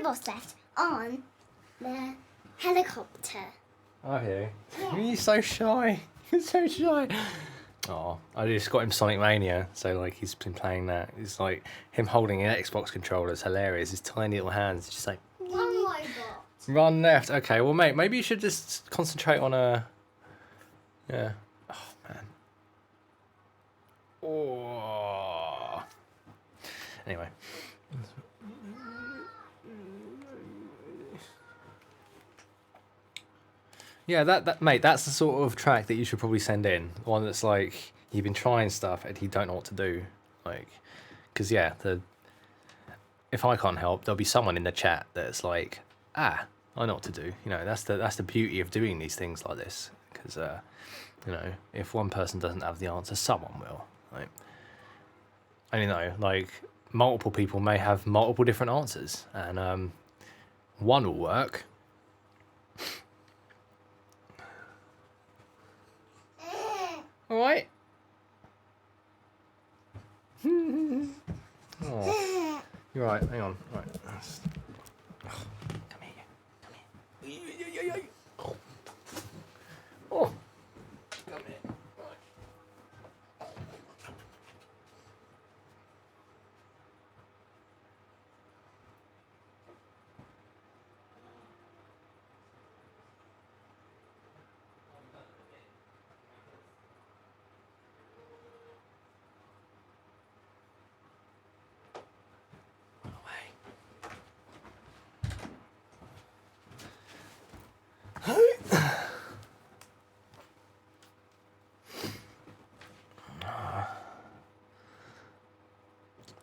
robots left on the helicopter. Are you? Yeah. You're so shy. You're so shy. Oh, I just got him Sonic Mania, so like he's been playing that. It's like him holding an Xbox controller is hilarious. His tiny little hands, just like One robot. run left. Okay, well mate, maybe you should just concentrate on a. Yeah. Oh man. Oh. Anyway. Yeah, that mate, that's the sort of track that you should probably send in. One that's like you've been trying stuff and you don't know what to do, like, because yeah, if I can't help, there'll be someone in the chat that's like, I know what to do. You know, that's the beauty of doing these things like this, because you know, if one person doesn't have the answer, someone will. Right? And you know, like multiple people may have multiple different answers, and one will work. All right. Oh, you're right. Hang on. Right. Oh, come here. Come here. Oh. Come here. Right.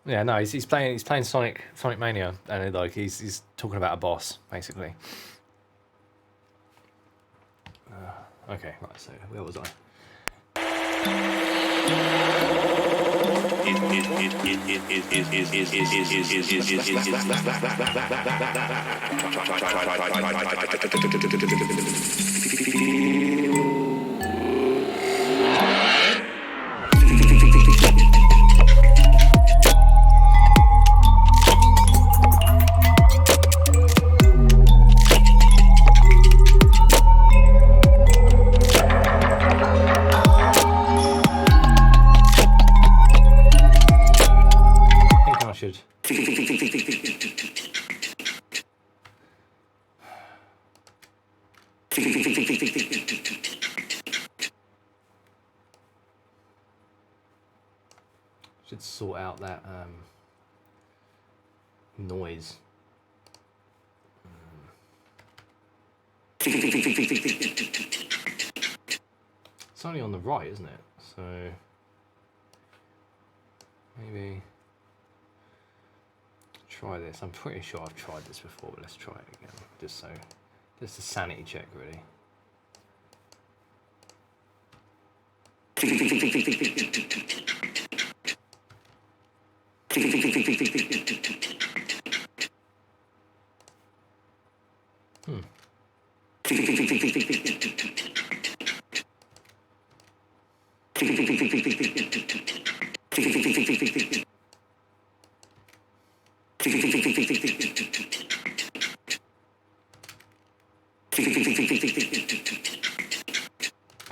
Yeah, no, he's playing Sonic Mania, and like he's talking about a boss basically. Okay, right. So where was I? Should sort out that noise. It's only on the right, isn't it? So maybe try this. I'm pretty sure I've tried this before, but let's try it again. Just a sanity check, really.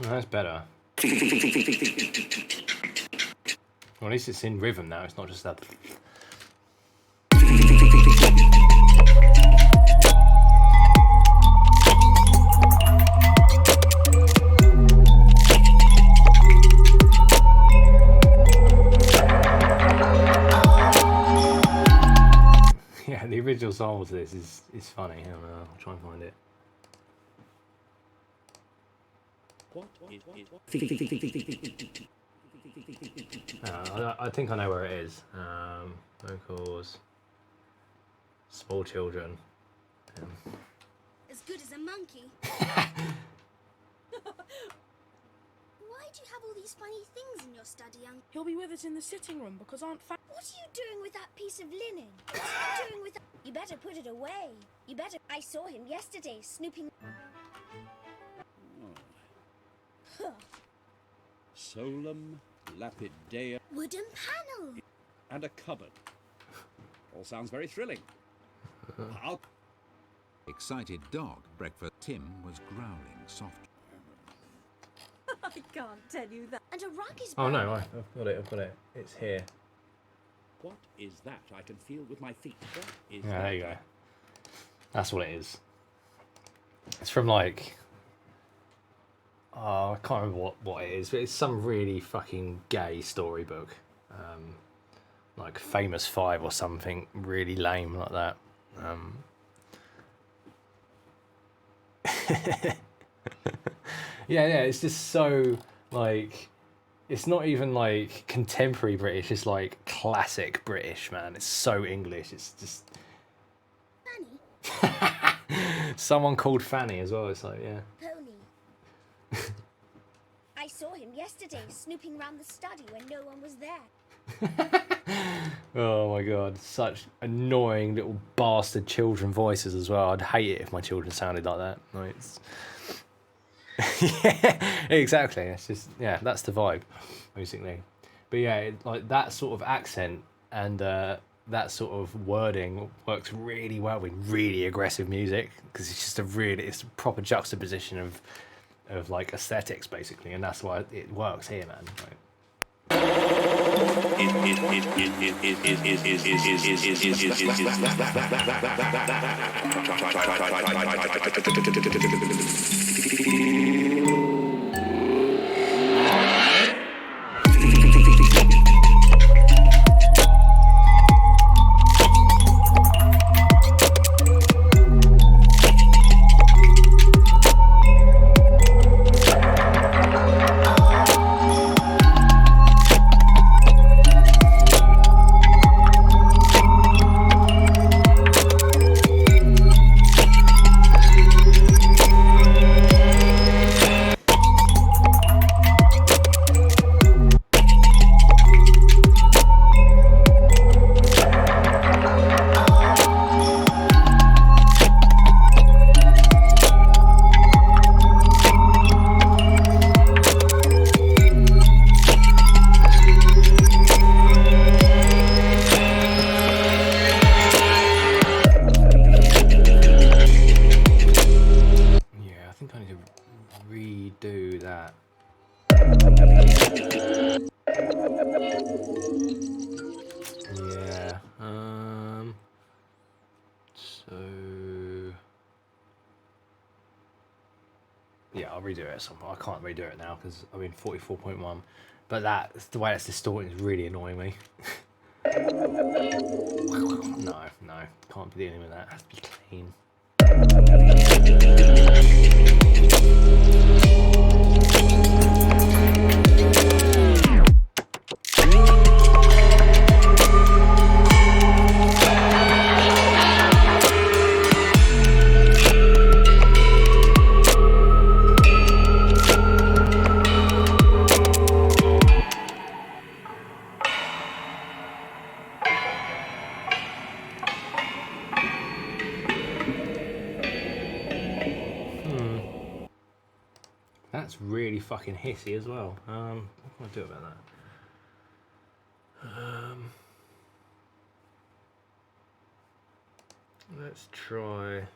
Oh, that's better. Well, at least it's in rhythm now. It's not just that. Yeah, the original song to this is funny. I'll try and find it. I think I know where it is. Vocals, small children. As good as a monkey. Why do you have all these funny things in your study, Uncle? He'll be with us in the sitting room because Aunt Fa... What are you doing with that piece of linen? What are you doing with that? You better put it away. You better... I saw him yesterday snooping... Huh. Solum, lapidea, Wooden panel. and a cupboard. All sounds very thrilling. I'll... Excited dog breakfast. Tim was growling softly. I can't tell you that. And a rug is... Oh no, I've got it. It's here. What is that I can feel with my feet? What is Yeah, that? there you go. That's what it is. It's from like... Oh, I can't remember what it is, but it's some really fucking gay storybook. Like Famous Five or something really lame like that. Yeah, it's just so like... It's not even like contemporary British, it's like classic British, man. It's so English, it's just... Fanny. Someone called Fanny as well, it's like, yeah. Pony. I saw him yesterday snooping round the study when no one was there. Oh my god, such annoying little bastard children voices as well. I'd hate it if my children sounded like that. Like, it's... Yeah, exactly. It's just, yeah, that's the vibe, basically. But yeah, like that sort of accent and that sort of wording works really well with really aggressive music because it's just it's a proper juxtaposition of like aesthetics, basically, and that's why it works here, man. Like, redo that. Yeah. So yeah, I'll redo it at some point. I can't redo it now because I'm in 44.1. But the way it's distorted is really annoying me. No, can't be dealing with that. It has to be clean. That's really fucking hissy as well. What can I do about that? Let's try.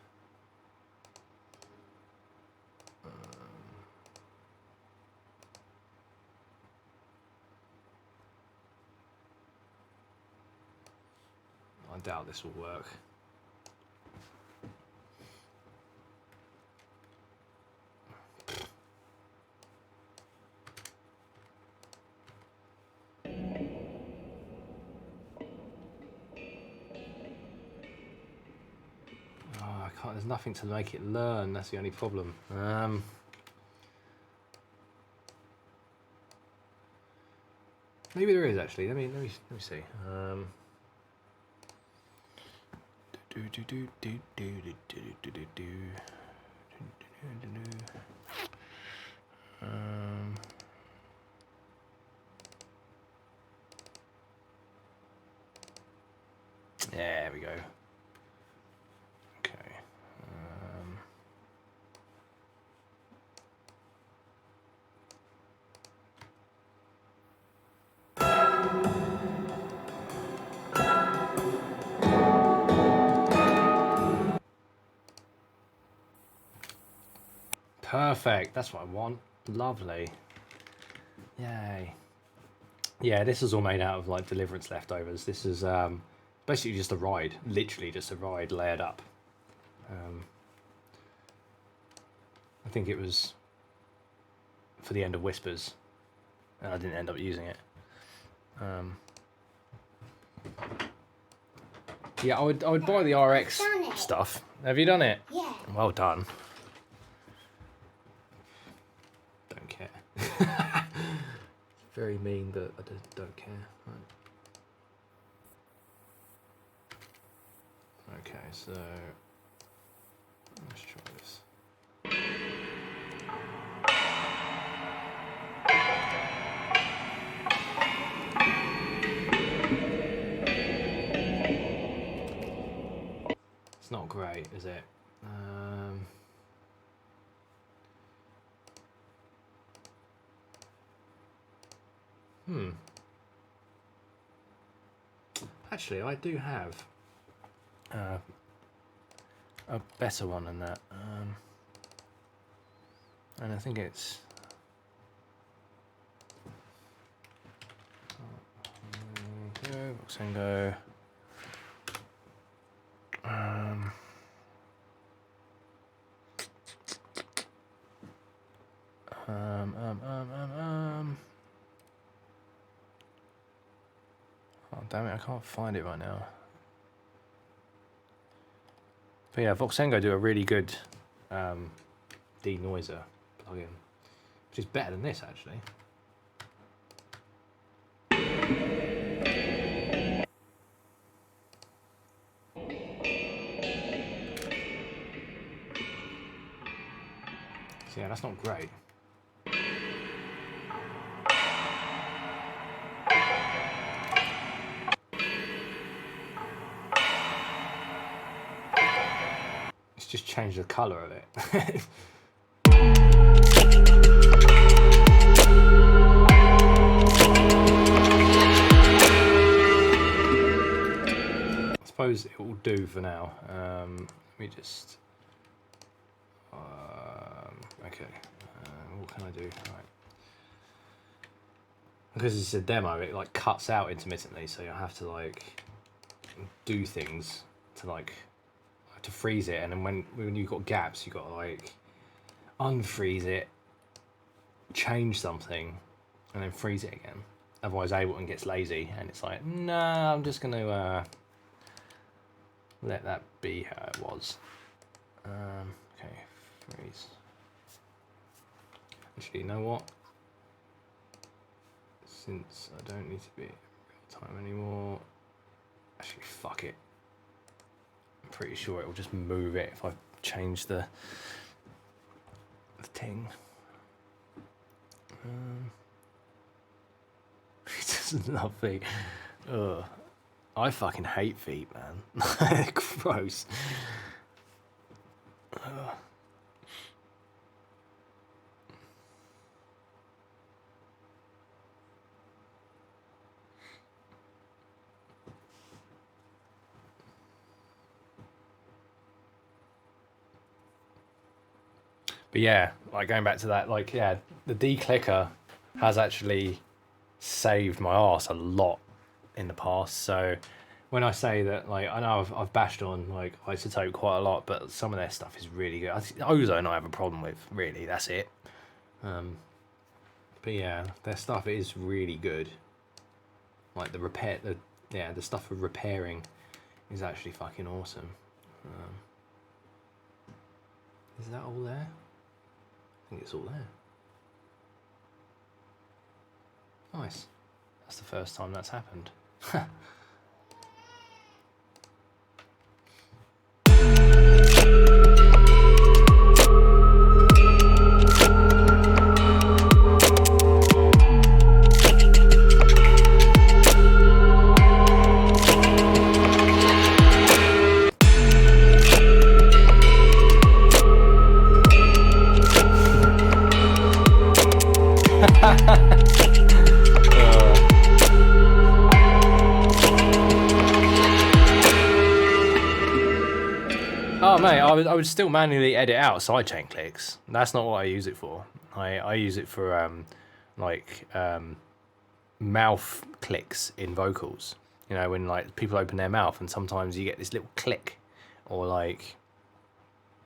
doubt this will work. Oh, I can't. There's nothing to make it learn. That's the only problem. Maybe there is actually. Let me see. There we go. Okay. Perfect. That's what I want. Lovely. Yay. Yeah, this is all made out of like Deliverance leftovers. This is basically just a ride. Literally just a ride layered up. I think it was for the end of Whispers. And I didn't end up using it. Yeah, I would buy the RX stuff. Have you done it? Yeah. Well done. Don't care. Very mean, but I don't care. Right. Okay, so let's try this. It's not great, is it? Actually, I do have a better one than that, and I think it's Voxengo. Oh damn it! I can't find it right now. But yeah, Voxengo do a really good denoiser plugin, which is better than this actually. So yeah, that's not great. It's just changed the colour of it. I suppose it will do for now. Let me just... okay, what can I do? Right. Because it's a demo, it like cuts out intermittently, so you'll have to like do things to like to freeze it, and then when you've got gaps, you've got to like unfreeze it, change something, and then freeze it again. Otherwise Ableton gets lazy and it's like, no, I'm just gonna let that be how it was. Okay, freeze. Actually, you know what? Since I don't need to be real time anymore, actually, fuck it. I'm pretty sure it will just move it if I change the thing. He doesn't love feet. Ugh. I fucking hate feet, man. Gross. Ugh. But yeah, like going back to that, like, yeah, the declicker has actually saved my arse a lot in the past. So when I say that, like, I know I've bashed on like Isotope quite a lot, but some of their stuff is really good. Ozone I have a problem with, really. That's it. But yeah, their stuff is really good. Like the stuff for repairing is actually fucking awesome. Is that all there? I think it's all there. Nice. That's the first time that's happened. Oh mate, I would still manually edit out sidechain clicks. That's not what I use it for. I use it for mouth clicks in vocals. You know, when like people open their mouth and sometimes you get this little click, or like,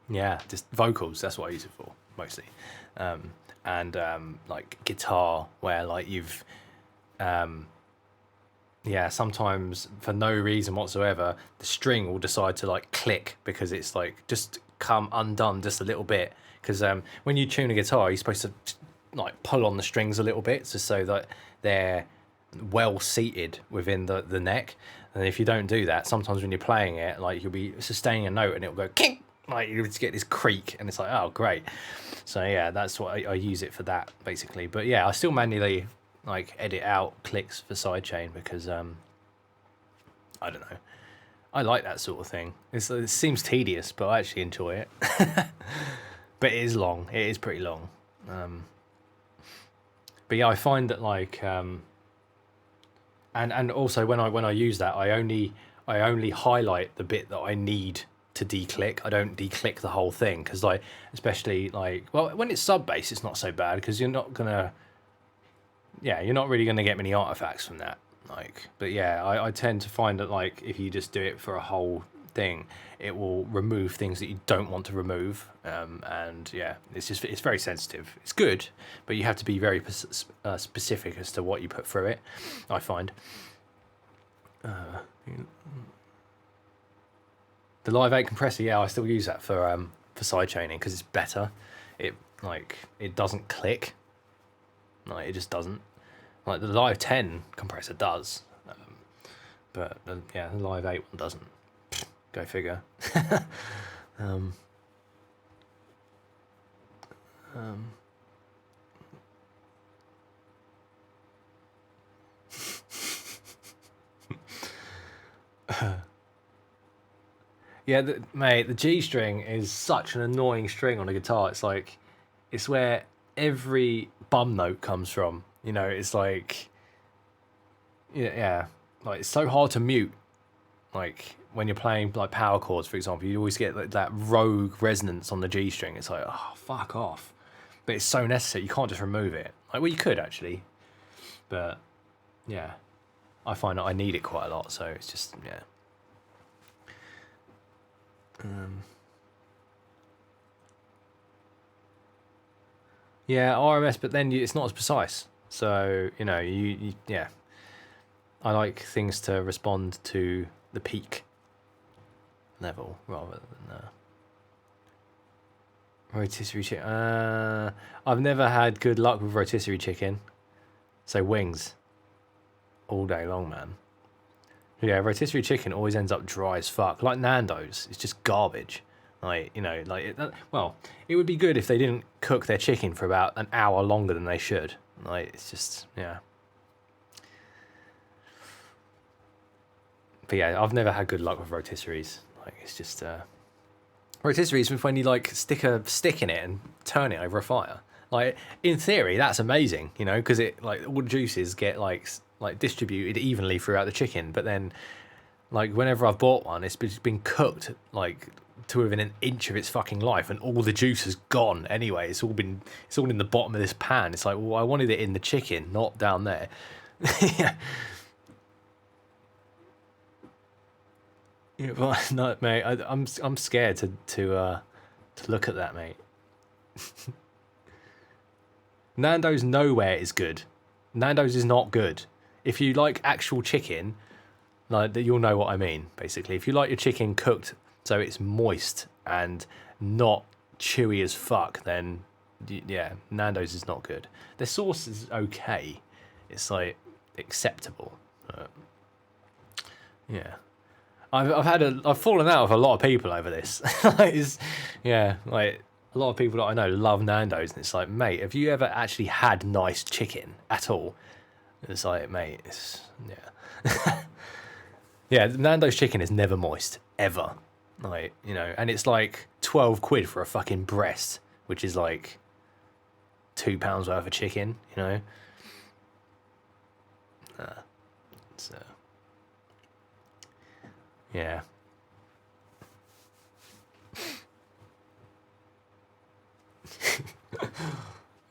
yeah, just vocals. That's what I use it for mostly. Like guitar, where like you've yeah, sometimes for no reason whatsoever, the string will decide to like click because it's like just come undone just a little bit. Because when you tune a guitar, you're supposed to like pull on the strings a little bit just so that they're well seated within the neck. And if you don't do that, sometimes when you're playing it, like you'll be sustaining a note and it'll go kink, like you just get this creak, and it's like, oh great. So yeah, that's what I use it for, that basically. But yeah, I still manually like edit out clicks for sidechain because I don't know, I like that sort of thing. It seems tedious, but I actually enjoy it. But it is long. It is pretty long. But yeah, I find that like and also when I use that, I only highlight the bit that I need to declick. I don't declick the whole thing, because like, especially like, well, when it's sub bass it's not so bad because you're not really gonna get many artifacts from that. Like, but yeah, I tend to find that like if you just do it for a whole thing, it will remove things that you don't want to remove. And yeah, it's very sensitive. It's good, but you have to be very specific as to what you put through it, I find. The Live 8 compressor, yeah, I still use that for side chaining because it's better. It doesn't click. Like, it just doesn't. Like the Live 10 compressor does, but yeah, the Live 8 one doesn't. Go figure. Yeah, mate, the G string is such an annoying string on a guitar. It's like, it's where every bum note comes from. You know, it's like, yeah, like it's so hard to mute. Like when you're playing like power chords, for example, you always get like that rogue resonance on the G string. It's like, oh, fuck off. But it's so necessary. You can't just remove it. Like, well, you could actually, but yeah, I find that I need it quite a lot. So it's just, yeah. Yeah, RMS, but then it's not as precise. So, you know, yeah. I like things to respond to the peak level rather than rotisserie chicken. I've never had good luck with rotisserie chicken. So wings all day long, man. Yeah, rotisserie chicken always ends up dry as fuck. Like Nando's, it's just garbage. Like, you know, like, well, it would be good if they didn't cook their chicken for about an hour longer than they should. Like, it's just, yeah. But yeah, I've never had good luck with rotisseries. Like, it's just, rotisseries is when you, like, stick a stick in it and turn it over a fire. Like, in theory, that's amazing, you know, because it, like, all the juices get, like distributed evenly throughout the chicken. But then, like, whenever I've bought one, it's been cooked, like, to within an inch of its fucking life, and all the juice has gone anyway. It's all in the bottom of this pan. It's like, well, I wanted it in the chicken, not down there. Yeah. Yeah, well, no, mate. I'm scared to look at that, mate. Nando's nowhere is good. Nando's is not good. If you like actual chicken, like you'll know what I mean. Basically, if you like your chicken cooked so it's moist and not chewy as fuck, then yeah, Nando's is not good. The sauce is okay. It's like acceptable. But, yeah. I've fallen out with a lot of people over this. Yeah, like a lot of people that I know love Nando's, and it's like, mate, have you ever actually had nice chicken at all? And it's like, mate, it's yeah, yeah. Nando's chicken is never moist ever, like and it's like 12 quid for a fucking breast, which is like £2 worth of chicken, So yeah.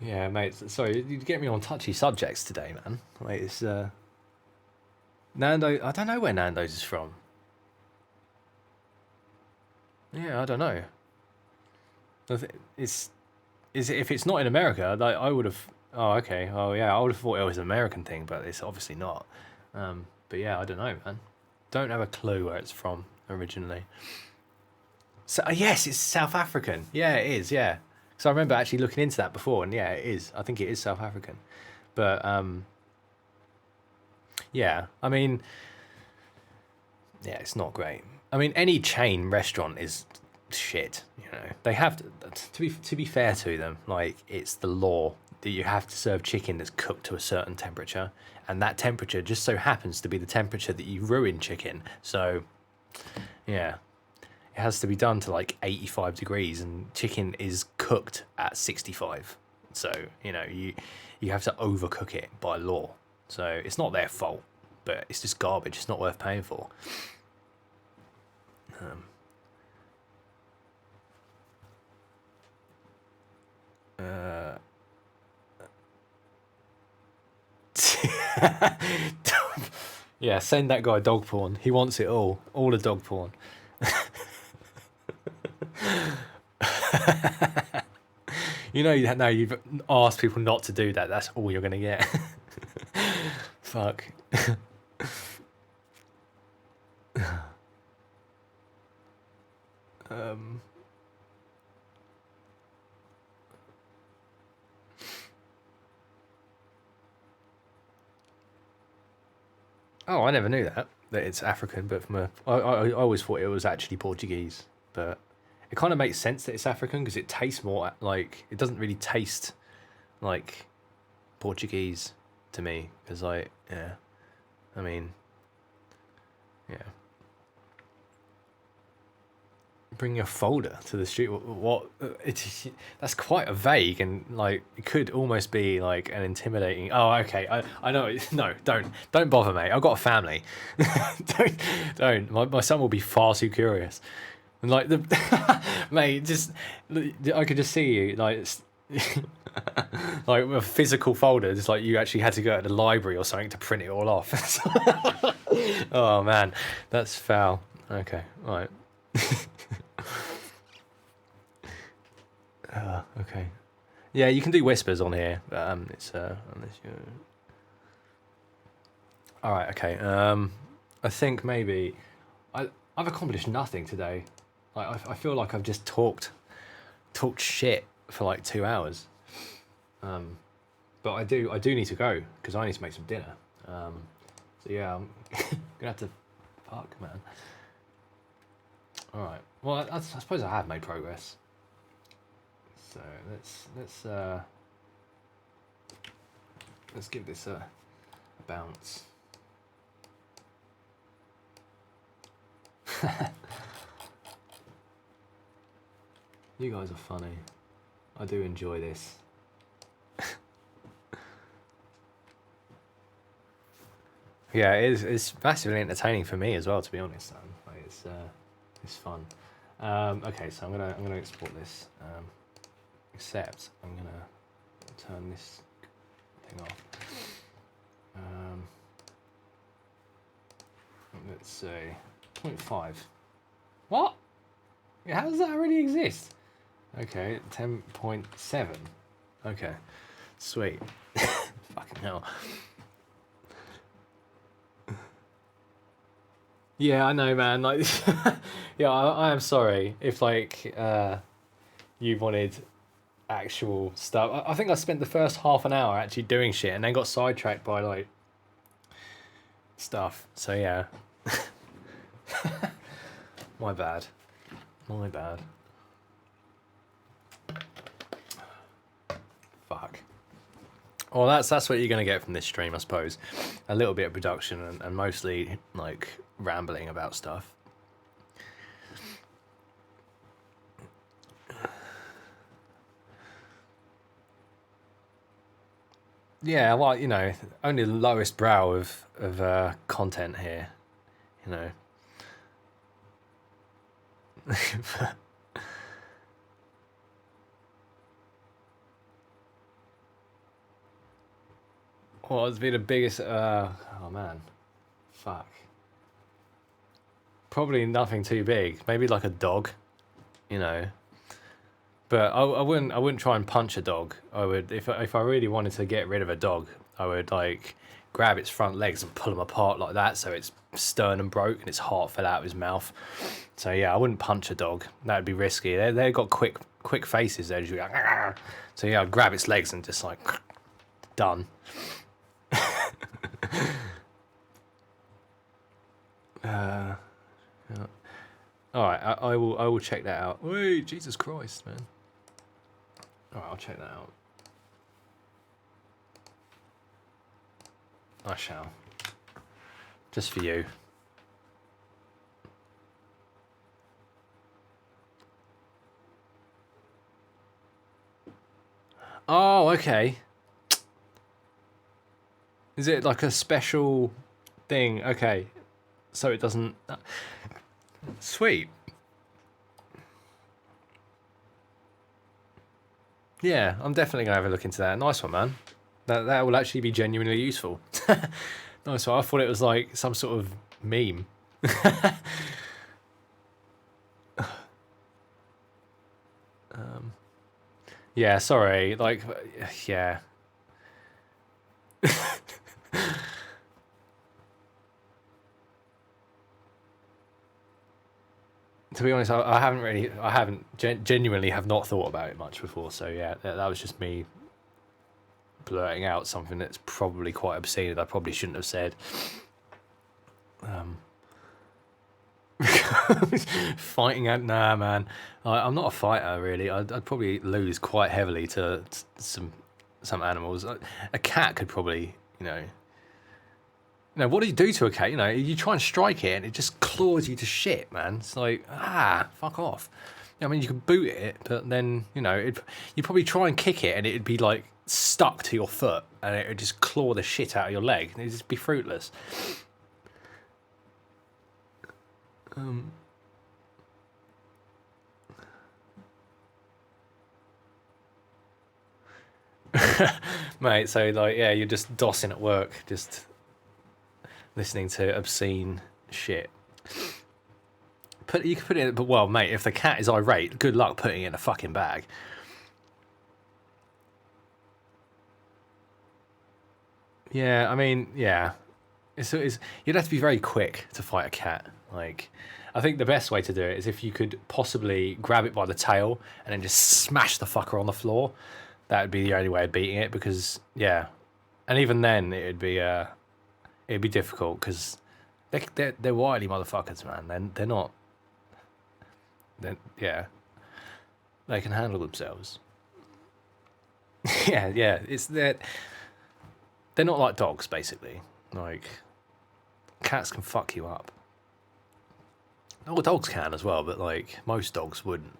Yeah, mate. Sorry, you get me on touchy subjects today, man. Like it's Nando. I don't know where Nando's is from. Yeah, I don't know. It's is it, if it's not in America, like I would have. Oh, okay. Oh, yeah. I would have thought it was an American thing, but it's obviously not. But yeah, I don't know, man. Don't have a clue where it's from originally. So yes, it's South African. Yeah, it is. Yeah. So I remember actually looking into that before, and yeah, it is. I think it is South African. But yeah, I mean, yeah, it's not great. I mean, any chain restaurant is shit. They have to be fair to them. Like it's the law that you have to serve chicken that's cooked to a certain temperature, and that temperature just so happens to be the temperature that you ruin chicken. So yeah. It has to be done to like 85 degrees, and chicken is cooked at 65. So you have to overcook it by law. So it's not their fault, but it's just garbage. It's not worth paying for. Yeah, send that guy dog porn. He wants it all the dog porn. Now you've asked people not to do that. That's all you're gonna get. Fuck. Oh, I never knew that it's African, but I always thought it was actually Portuguese, but it kind of makes sense that it's African because it tastes more like it doesn't really taste like Portuguese to me. Because yeah, I mean, yeah. Bring your folder to the street. What? That's quite a vague and like it could almost be like an intimidating. Oh, okay. I know. No, don't bother, mate. I've got a family. Don't. My son will be far too curious. And like mate, just I could just see you like like a physical folder. Just like you actually had to go to the library or something to print it all off. Oh man, that's foul. Okay, all right. Okay. Yeah, you can do whispers on here, but it's unless you. All right. Okay. I think maybe I've accomplished nothing today. Like I feel like I've just talked shit for like 2 hours. But I do need to go because I need to make some dinner. So yeah, I'm gonna have to. Fuck, man. All right. Well, I suppose I have made progress. So let's give this a bounce. You guys are funny. I do enjoy this. Yeah, it's massively entertaining for me as well, to be honest. Like it's fun. Okay, so I'm gonna export this. Except I'm gonna turn this thing off. Let's see. 0.5. What? How does that already exist? Okay, 10.7. Okay, sweet. Fucking hell. Yeah, I know, man. Like, yeah, I am sorry if like you wanted actual stuff. I think I spent the first half an hour actually doing shit, and then got sidetracked by like stuff. So yeah, my bad. My bad. Fuck. Well, that's what you're gonna get from this stream, I suppose. A little bit of production and mostly like rambling about stuff. Yeah, well, you know, only the lowest brow of content here, you know. Well, it's been the biggest. Oh man, fuck. Probably nothing too big. Maybe like a dog, you know. But I wouldn't try and punch a dog. I would if I really wanted to get rid of a dog, I would like grab its front legs and pull them apart like that, so its sternum broke and its heart fell out of his mouth. So yeah, I wouldn't punch a dog. That'd be risky. They've got quick faces. They're just like, so yeah, I'd grab its legs and just like done. Yeah. All right, I will check that out. Wait, Jesus Christ, man. All right, I'll check that out. I shall. Just for you. Oh, okay. Is it like a special thing? Okay. So it doesn't... Sweet. Yeah, I'm definitely going to have a look into that. Nice one, man. That will actually be genuinely useful. Nice one. I thought it was like some sort of meme. Yeah, sorry. Like, yeah. To be honest, I haven't genuinely have not thought about it much before. So yeah, that was just me blurting out something that's probably quite obscene that I probably shouldn't have said. Fighting out, nah, man. I'm not a fighter really. I'd probably lose quite heavily to some animals. A cat could probably, you know. What do you do to a cat? You know, you try and strike it and it just claws you to shit, man. It's like, fuck off. I mean, you could boot it, but then, you know, you'd probably try and kick it and it'd be like stuck to your foot and it would just claw the shit out of your leg. It'd just be fruitless. Mate, so like, yeah, you're just dossing at work, just listening to obscene shit. You can put it in, but well, mate, if the cat is irate, good luck putting it in a fucking bag. Yeah, I mean, yeah, you'd have to be very quick to fight a cat. Like, I think the best way to do it is if you could possibly grab it by the tail and then just smash the fucker on the floor. That would be the only way of beating it, because yeah, and even then it'd be difficult because they're wily motherfuckers, man. They're not. Yeah, they can handle themselves. yeah. It's that they're not like dogs, basically. Like, cats can fuck you up. All dogs can as well, but like most dogs wouldn't.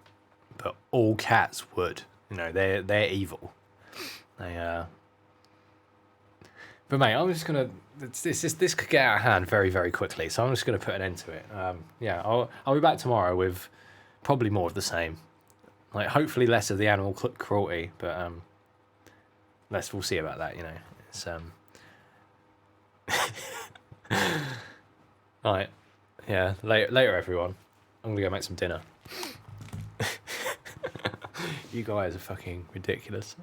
But all cats would. You know, they're evil. But mate, I'm just gonna. This could get out of hand very, very quickly. So I'm just gonna put an end to it. Yeah, I'll be back tomorrow with probably more of the same. Like, hopefully less of the animal cruelty, but we'll see about that. You know, it's All right. Yeah, later everyone. I'm gonna go make some dinner. You guys are fucking ridiculous.